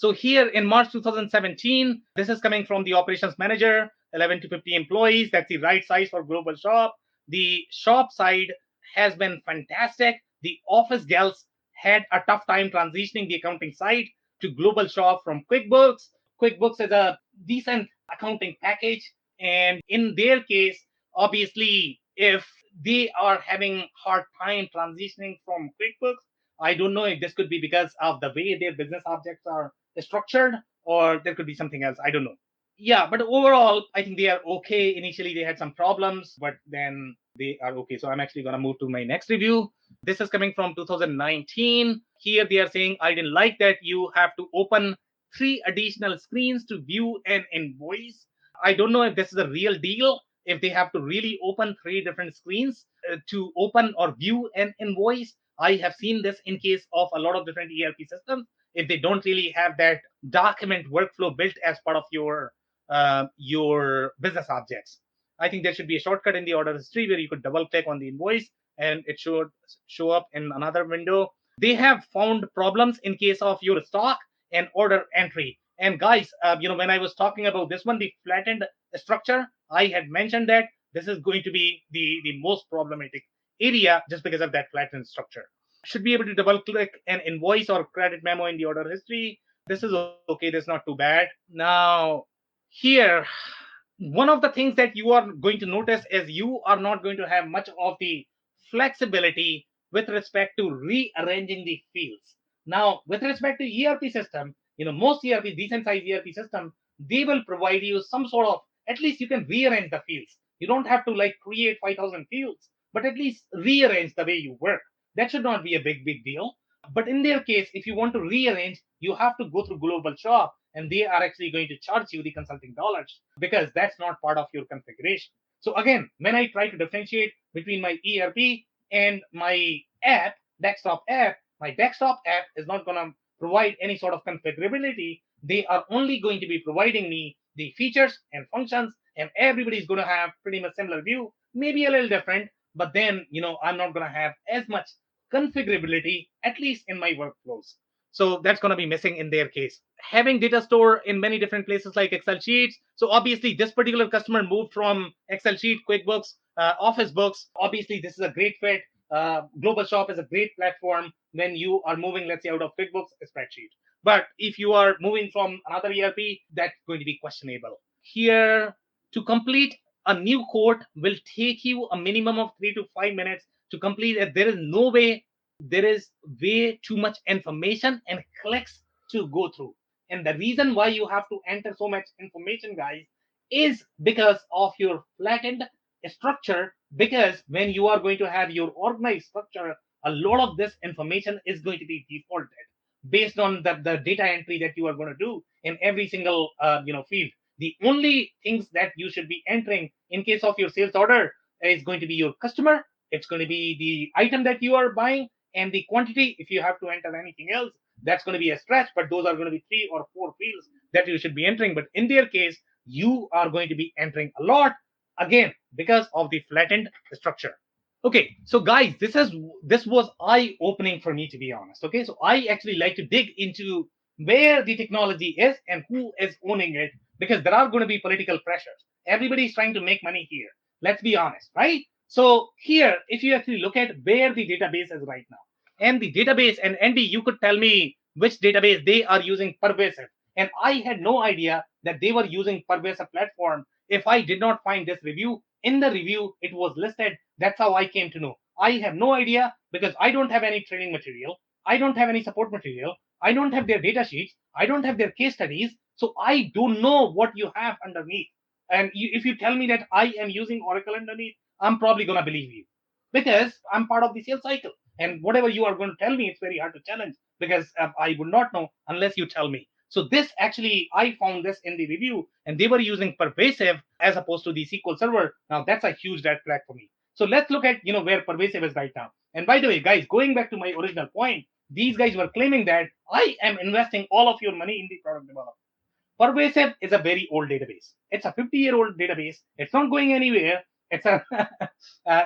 So here in March 2017, this is coming from the operations manager, 11 to 50 employees. That's the right size for Global Shop. The shop side has been fantastic. The office gals had a tough time transitioning the accounting side to Global Shop from QuickBooks. QuickBooks is a decent accounting package. And in their case, obviously, if they are having hard time transitioning from QuickBooks, I don't know if this could be because of the way their business objects are structured, or there could be something else. I don't know. Yeah, but overall, I think they are okay. Initially, they had some problems, but then they are okay. So I'm actually going to move to my next review. This is coming from 2019. Here they are saying, I didn't like that you have to open 3 additional screens to view an invoice. I don't know if this is a real deal, if they have to really open 3 different screens to open or view an invoice. I have seen this in case of a lot of different ERP systems. If they don't really have that document workflow built as part of your business objects, I think there should be a shortcut in the order history where you could double click on the invoice and it should show up in another window. They have found problems in case of your stock and order entry. And guys, when I was talking about this one, the flattened structure, I had mentioned that this is going to be the most problematic area just because of that flattened structure. Should be able to double click an invoice or credit memo in the order history. This is okay. This is not too bad. Now, here, one of the things that you are going to notice is you are not going to have much of the flexibility with respect to rearranging the fields. Now, with respect to ERP system, most ERP, decent size ERP system, they will provide you some sort of, at least you can rearrange the fields. You don't have to like create 5,000 fields, but at least rearrange the way you work. That should not be a big deal. But in their case, if you want to rearrange, you have to go through Global Shop, and they are actually going to charge you the consulting dollars because that's not part of your configuration. So again, when I try to differentiate between my ERP and my app, desktop app, my desktop app is not going to provide any sort of configurability. They are only going to be providing me the features and functions, and everybody's going to have pretty much similar view, maybe a little different, but then, I'm not going to have as much configurability, at least in my workflows. So that's going to be missing in their case. Having data store in many different places like Excel sheets. So obviously this particular customer moved from Excel sheet, QuickBooks, Office books. Obviously this is a great fit. Global Shop is a great platform when you are moving, let's say, out of QuickBooks, a spreadsheet. But if you are moving from another ERP, that's going to be questionable. Here, to complete a new quote will take you a minimum of 3 to 5 minutes to complete it. There is no way, there is way too much information and clicks to go through. And the reason why you have to enter so much information, guys, is because of your flattened structure. Because when you are going to have your organized structure, a lot of this information is going to be defaulted based on the data entry that you are going to do in every single field. The only things that you should be entering in case of your sales order is going to be your customer. It's going to be the item that you are buying and the quantity. If you have to enter anything else, that's going to be a stretch, but those are going to be 3 or 4 fields that you should be entering. But in their case, you are going to be entering a lot, again, because of the flattened structure. Okay, so guys, this was eye-opening for me, to be honest. Okay, so I actually like to dig into where the technology is and who is owning it, because there are going to be political pressures. Everybody's trying to make money here. Let's be honest, right? So here, if you actually look at where the database is right now, and the database, and Andy, you could tell me which database they are using, Pervasive. And I had no idea that they were using Pervasive platform if I did not find this review. In the review, it was listed. That's how I came to know. I have no idea because I don't have any training material. I don't have any support material. I don't have their data sheets. I don't have their case studies. So I don't know what you have underneath. And if you tell me that I am using Oracle underneath, I'm probably going to believe you because I'm part of the sales cycle. And whatever you are going to tell me, it's very hard to challenge because I would not know unless you tell me. So this actually, I found this in the review, and they were using Pervasive as opposed to the SQL Server. Now that's a huge red flag for me. So let's look at where Pervasive is right now. And by the way, guys, going back to my original point, these guys were claiming that I am investing all of your money in the product development. Pervasive is a very old database. It's a 50-year-old database. It's not going anywhere. It's a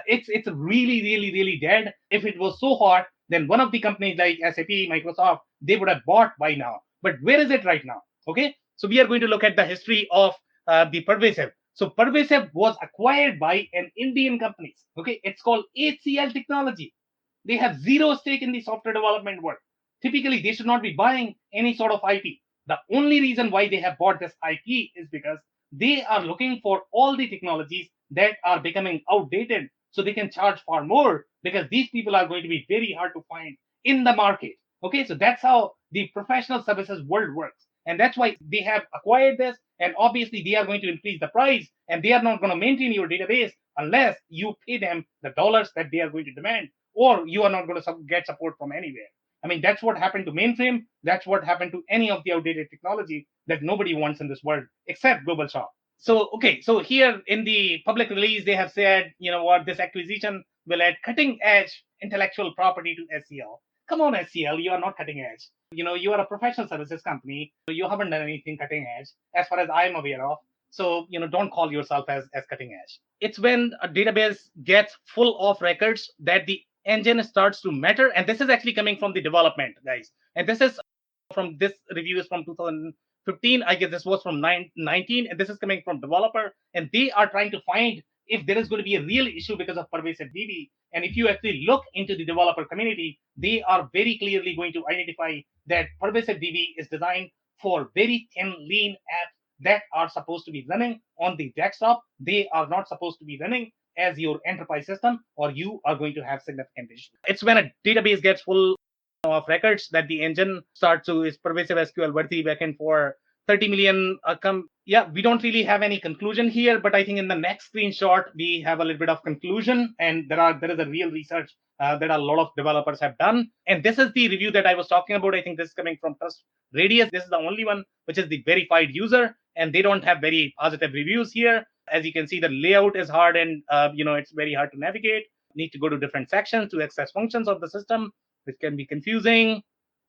it's really dead. If it was so hot, then one of the companies like SAP, Microsoft, they would have bought by now. But where is it right now? Okay, so we are going to look at the history of the Pervasive. So Pervasive was acquired by an Indian company. Okay, it's called HCL Technology. They have zero stake in the software development world. Typically, they should not be buying any sort of IP. The only reason why they have bought this IP is because they are looking for all the technologies that are becoming outdated so they can charge far more, because these people are going to be very hard to find in the market. Okay, so that's how the professional services world works. And that's why they have acquired this. And obviously, they are going to increase the price, and they are not going to maintain your database unless you pay them the dollars that they are going to demand, or you are not going to get support from anywhere. I mean, that's what happened to mainframe. That's what happened to any of the outdated technology that nobody wants in this world except GlobalShop. So, okay, so here in the public release, they have said, you know what, this acquisition will add cutting edge intellectual property to SCL. Come on, SCL, you are not cutting edge. You know, you are a professional services company. You haven't done anything cutting edge, as far as I'm aware of. So, you know, don't call yourself as cutting edge. It's when a database gets full of records that the engine starts to matter. And this is actually coming from the development, guys. And this is from this review is from 2015. I guess this was from 19, and this is coming from developer. And they are trying to find if there is going to be a real issue because of pervasive DB. And if you actually look into the developer community, they are very clearly going to identify that pervasive DB is designed for very thin, lean apps that are supposed to be running on the desktop. They are not supposed to be running as your enterprise system, or you are going to have significant issues. It's when a database gets full of records that the engine starts to is pervasive SQL worthy backend for 30 million. Yeah, we don't really have any conclusion here, but I think in the next screenshot we have a little bit of conclusion, and there is a real research that a lot of developers have done. And this is the review that I was talking about. I think this is coming from Trust Radius. This is the only one which is the verified user, and they don't have very positive reviews here. As you can see, the layout is hard, and it's very hard to navigate. Need to go to different sections to access functions of the system, which can be confusing.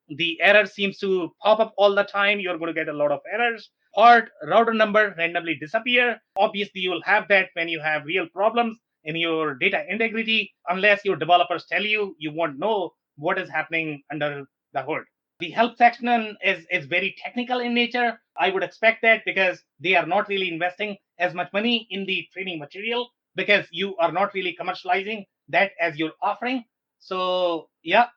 The error seems to pop up all the time. You're going to get a lot of errors. Port router number randomly disappear. Obviously, you will have that when you have real problems in your data integrity. Unless your developers tell you, you won't know what is happening under the hood. The help section is very technical in nature. I would expect that, because they are not really investing as much money in the training material, because you are not really commercializing that as your offering. So yeah,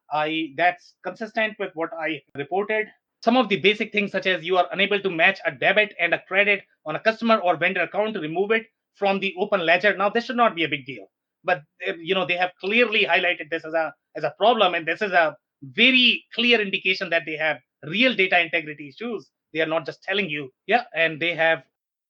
that's consistent with what I reported. Some of the basic things, such as you are unable to match a debit and a credit on a customer or vendor account to remove it from the open ledger. Now, this should not be a big deal, but they have clearly highlighted this as a problem, and this is a very clear indication that they have real data integrity issues. They are not just telling you, yeah, and they have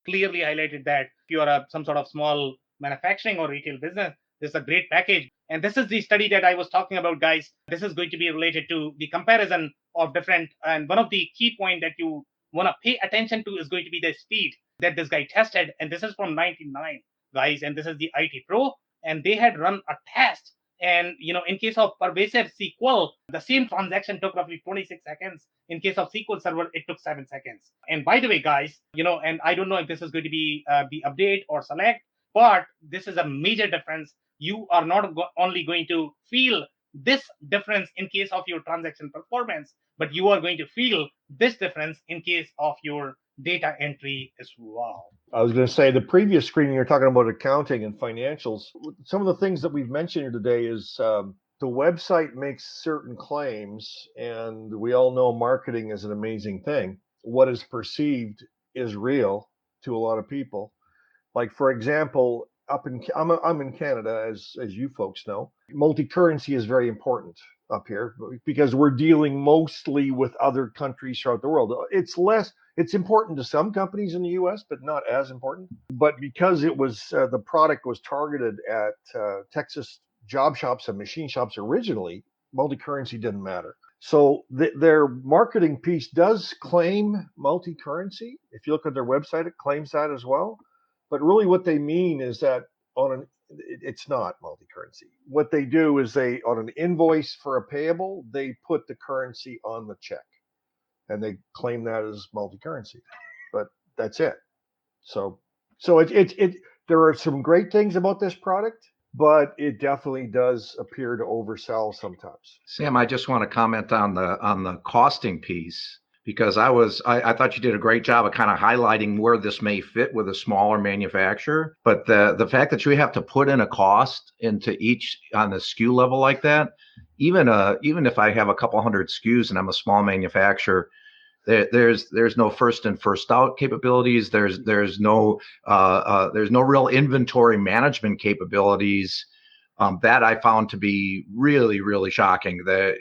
clearly highlighted that if you are some sort of small manufacturing or retail business, this is a great package. And this is the study that I was talking about, guys. This is going to be related to the comparison of different, and one of the key points that you want to pay attention to is going to be the speed that this guy tested. And this is from 99, guys, and this is the IT Pro, and they had run a test. And in case of pervasive SQL, the same transaction took roughly 26 seconds. In case of SQL Server, it took 7 seconds. And by the way, guys, and I don't know if this is going to be the update or select, but this is a major difference. You are not only going to feel this difference in case of your transaction performance, but you are going to feel this difference in case of your data entry as well. I was going to say, the previous screen, you're talking about accounting and financials. Some of the things that we've mentioned here today is the website makes certain claims, and we all know marketing is an amazing thing. What is perceived is real to a lot of people. Like, for example, I'm in Canada, as you folks know. Multi-currency is very important up here because we're dealing mostly with other countries throughout the world. It's important to some companies in the US, but not as important. But because it was the product was targeted at Texas job shops and machine shops originally, multi-currency didn't matter. So their marketing piece does claim multi-currency. If you look at their website, it claims that as well. But really what they mean is that it's not multi-currency. What they do is on an invoice for a payable, they put the currency on the check, and they claim that as multi-currency. But that's it. So there are some great things about this product, but it definitely does appear to oversell sometimes. Sam, I just want to comment on the costing piece. because I thought you did a great job of kind of highlighting where this may fit with a smaller manufacturer. But the fact that you have to put in a cost into each on the SKU level like that, even if I have a couple hundred SKUs and I'm a small manufacturer, there's no first in first out capabilities. There's no real inventory management capabilities. That I found to be really, really shocking. That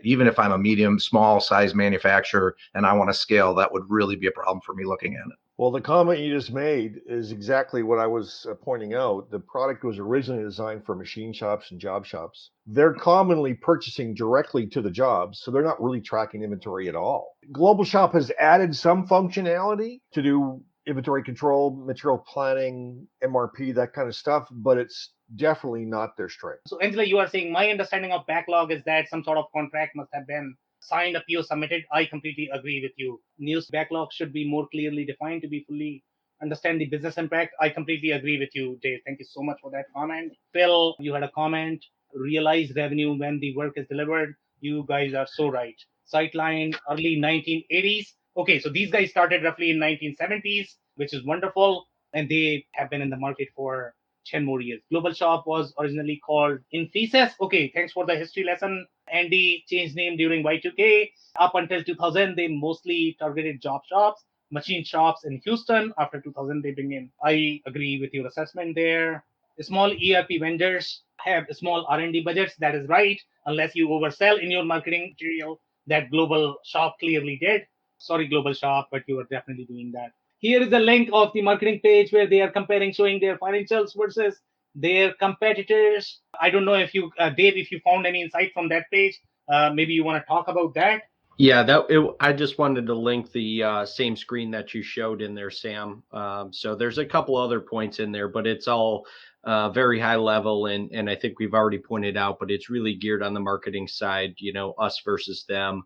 even if I'm a medium, small size manufacturer and I want to scale, that would really be a problem for me looking at it. Well, the comment you just made is exactly what I was pointing out. The product was originally designed for machine shops and job shops. They're commonly purchasing directly to the jobs, so they're not really tracking inventory at all. GlobalShop has added some functionality to do inventory control, material planning, MRP, that kind of stuff, but it's definitely not their strength. So, Angela, you are saying my understanding of backlog is that some sort of contract must have been signed, a PO submitted. I completely agree with you. News backlog should be more clearly defined to be fully understand the business impact. I completely agree with you, Dave. Thank you so much for that comment. Phil, you had a comment. Realize revenue when the work is delivered. You guys are so right. Sightline, early 1980s. Okay, so these guys started roughly in 1970s, which is wonderful. And they have been in the market for 10 more years. GlobalShop was originally called Infosys. Okay, thanks for the history lesson. Andy changed name during Y2K. Up until 2000, they mostly targeted job shops, machine shops in Houston. After 2000, they bring in. I agree with your assessment there. Small ERP vendors have small R&D budgets. That is right, unless you oversell in your marketing material. That GlobalShop clearly did. Sorry, GlobalShop, but you are definitely doing that. Here is the link of the marketing page where they are comparing, showing their financials versus their competitors. I don't know if you, Dave, if you found any insight from that page. Maybe you want to talk about that. Yeah, I just wanted to link the same screen that you showed in there, Sam. So there's a couple other points in there, but it's all very high level, and I think we've already pointed out, but it's really geared on the marketing side, us versus them.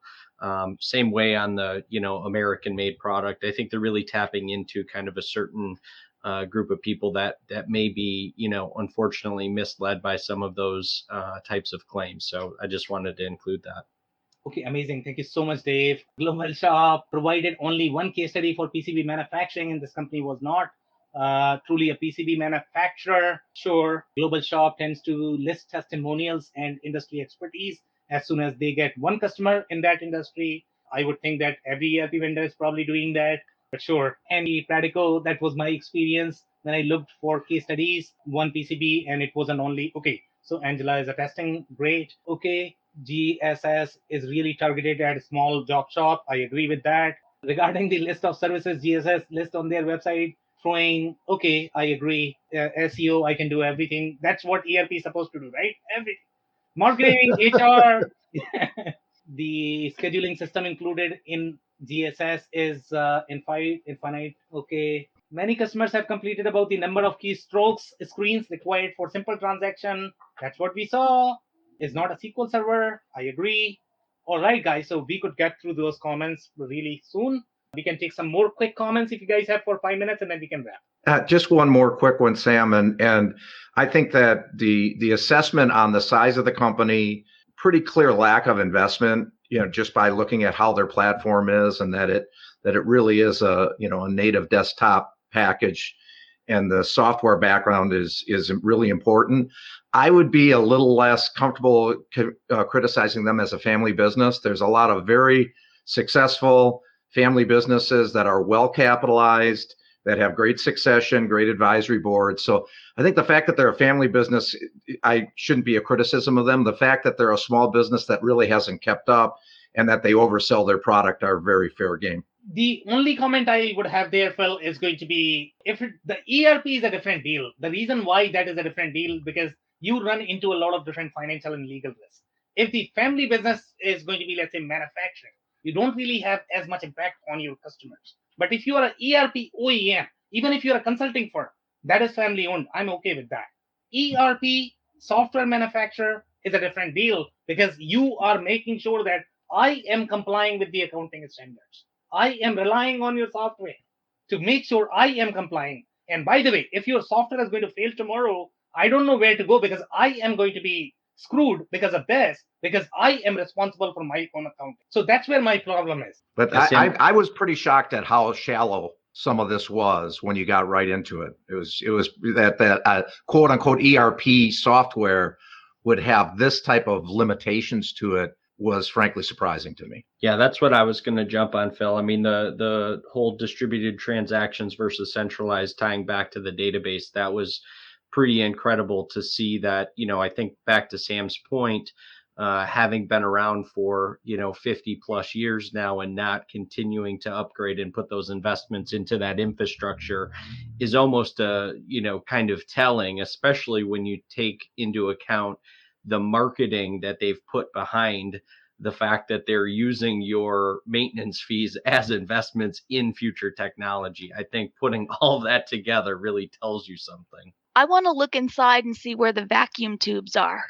Same way on the, American-made product. I think they're really tapping into kind of a certain group of people that may be, unfortunately misled by some of those types of claims. So I just wanted to include that. Okay, amazing. Thank you so much, Dave. GlobalShop provided only one case study for PCB manufacturing, and this company was not truly a PCB manufacturer. Sure, GlobalShop tends to list testimonials and industry expertise as soon as they get one customer in that industry. I would think that every ERP vendor is probably doing that. But sure, Andy Pratico, that was my experience when I looked for case studies, one PCB, and it wasn't only, okay, so Angela is attesting, great. Okay, GSS is really targeted at a small job shop. I agree with that. Regarding the list of services GSS list on their website, throwing, okay, I agree. SEO, I can do everything. That's what ERP is supposed to do, right? Everything. Marketing, HR. The scheduling system included in GSS is infinite. Okay. Many customers have completed about the number of keystrokes screens required for simple transaction. That's what we saw. Is not a SQL server. I agree. All right, guys. So we could get through those comments really soon. We can take some more quick comments if you guys have for 5 minutes, and then we can wrap. Just one more quick one, Sam, and I think that the assessment on the size of the company, pretty clear lack of investment, just by looking at how their platform is, and that it really is a native desktop package, and the software background is really important. I would be a little less comfortable criticizing them as a family business. There's a lot of very successful family businesses that are well capitalized, that have great succession, great advisory boards. So I think the fact that they're a family business, I shouldn't be a criticism of them. The fact that they're a small business that really hasn't kept up and that they oversell their product are very fair game. The only comment I would have there, Phil, is going to be the ERP is a different deal. The reason why that is a different deal, because you run into a lot of different financial and legal risks. If the family business is going to be, let's say, manufacturing, you don't really have as much impact on your customers. But if you are an ERP OEM, even if you're a consulting firm, that is family owned, I'm okay with that. ERP software manufacturer is a different deal, because you are making sure that I am complying with the accounting standards. I am relying on your software to make sure I am complying. And by the way, if your software is going to fail tomorrow, I don't know where to go, because I am going to be screwed because of this, because I am responsible for my own accounting. So that's where my problem is. But I was pretty shocked at how shallow some of this was when you got right into it. It was that quote unquote ERP software would have this type of limitations to it was frankly surprising to me. Yeah, that's what I was going to jump on, Phil. I mean, the whole distributed transactions versus centralized, tying back to the database, that was pretty incredible to see that. I think back to Sam's point, having been around for 50 plus years now and not continuing to upgrade and put those investments into that infrastructure is almost kind of telling, especially when you take into account the marketing that they've put behind the fact that they're using your maintenance fees as investments in future technology. I think putting all that together really tells you something. I want to look inside and see where the vacuum tubes are.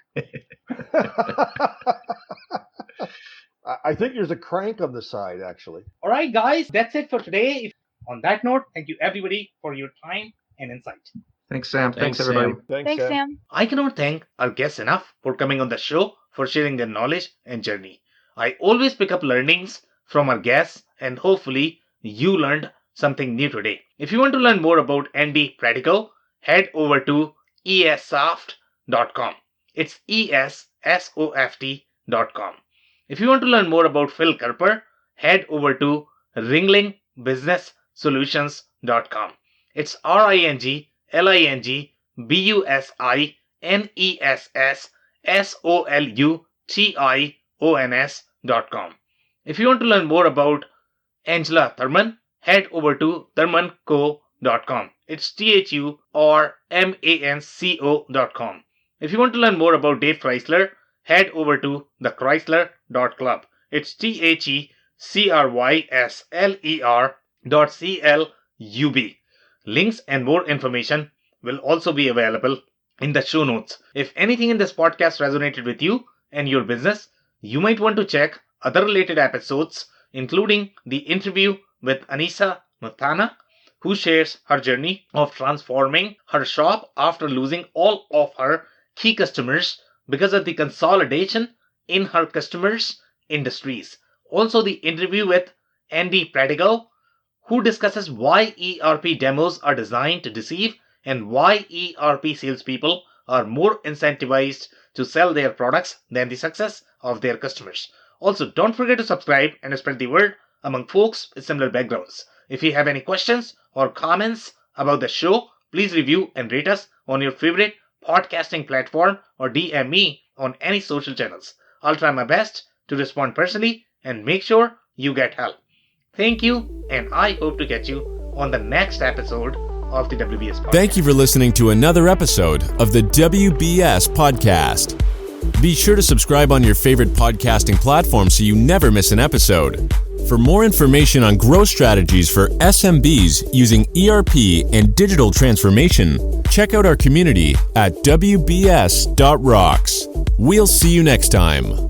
I think there's a crank on the side, actually. All right, guys, that's it for today. On that note, thank you everybody for your time and insight. Thanks, Sam. Thanks everybody. Sam. Thanks, Sam. I cannot thank our guests enough for coming on the show, for sharing their knowledge and journey. I always pick up learnings from our guests, and hopefully you learned something new today. If you want to learn more about Andy Pratico, head over to essoft.com. It's ESSOFT.com. If you want to learn more about Phil Kerper, head over to ringlingbusinesssolutions.com. It's ringlingbusinesssolutions.com. If you want to learn more about Angela Thurman, head over to thurmanco.com. It's THURMANCO.com. If you want to learn more about Dave Chrysler, head over to thechrysler.club. It's THECRYSLER.CLUB. Links and more information will also be available in the show notes. If anything in this podcast resonated with you and your business, you might want to check other related episodes, including the interview with Anisa Muthana, who shares her journey of transforming her shop after losing all of her key customers because of the consolidation in her customers' industries. Also, the interview with Andy Pratico, who discusses why ERP demos are designed to deceive and why ERP salespeople are more incentivized to sell their products than the success of their customers. Also, don't forget to subscribe and spread the word among folks with similar backgrounds. If you have any questions or comments about the show, please review and rate us on your favorite podcasting platform or DM me on any social channels. I'll try my best to respond personally and make sure you get help. Thank you, and I hope to catch you on the next episode of the WBS Podcast. Thank you for listening to another episode of the WBS Podcast. Be sure to subscribe on your favorite podcasting platform so you never miss an episode. For more information on growth strategies for SMBs using ERP and digital transformation, check out our community at WBS.rocks. We'll see you next time.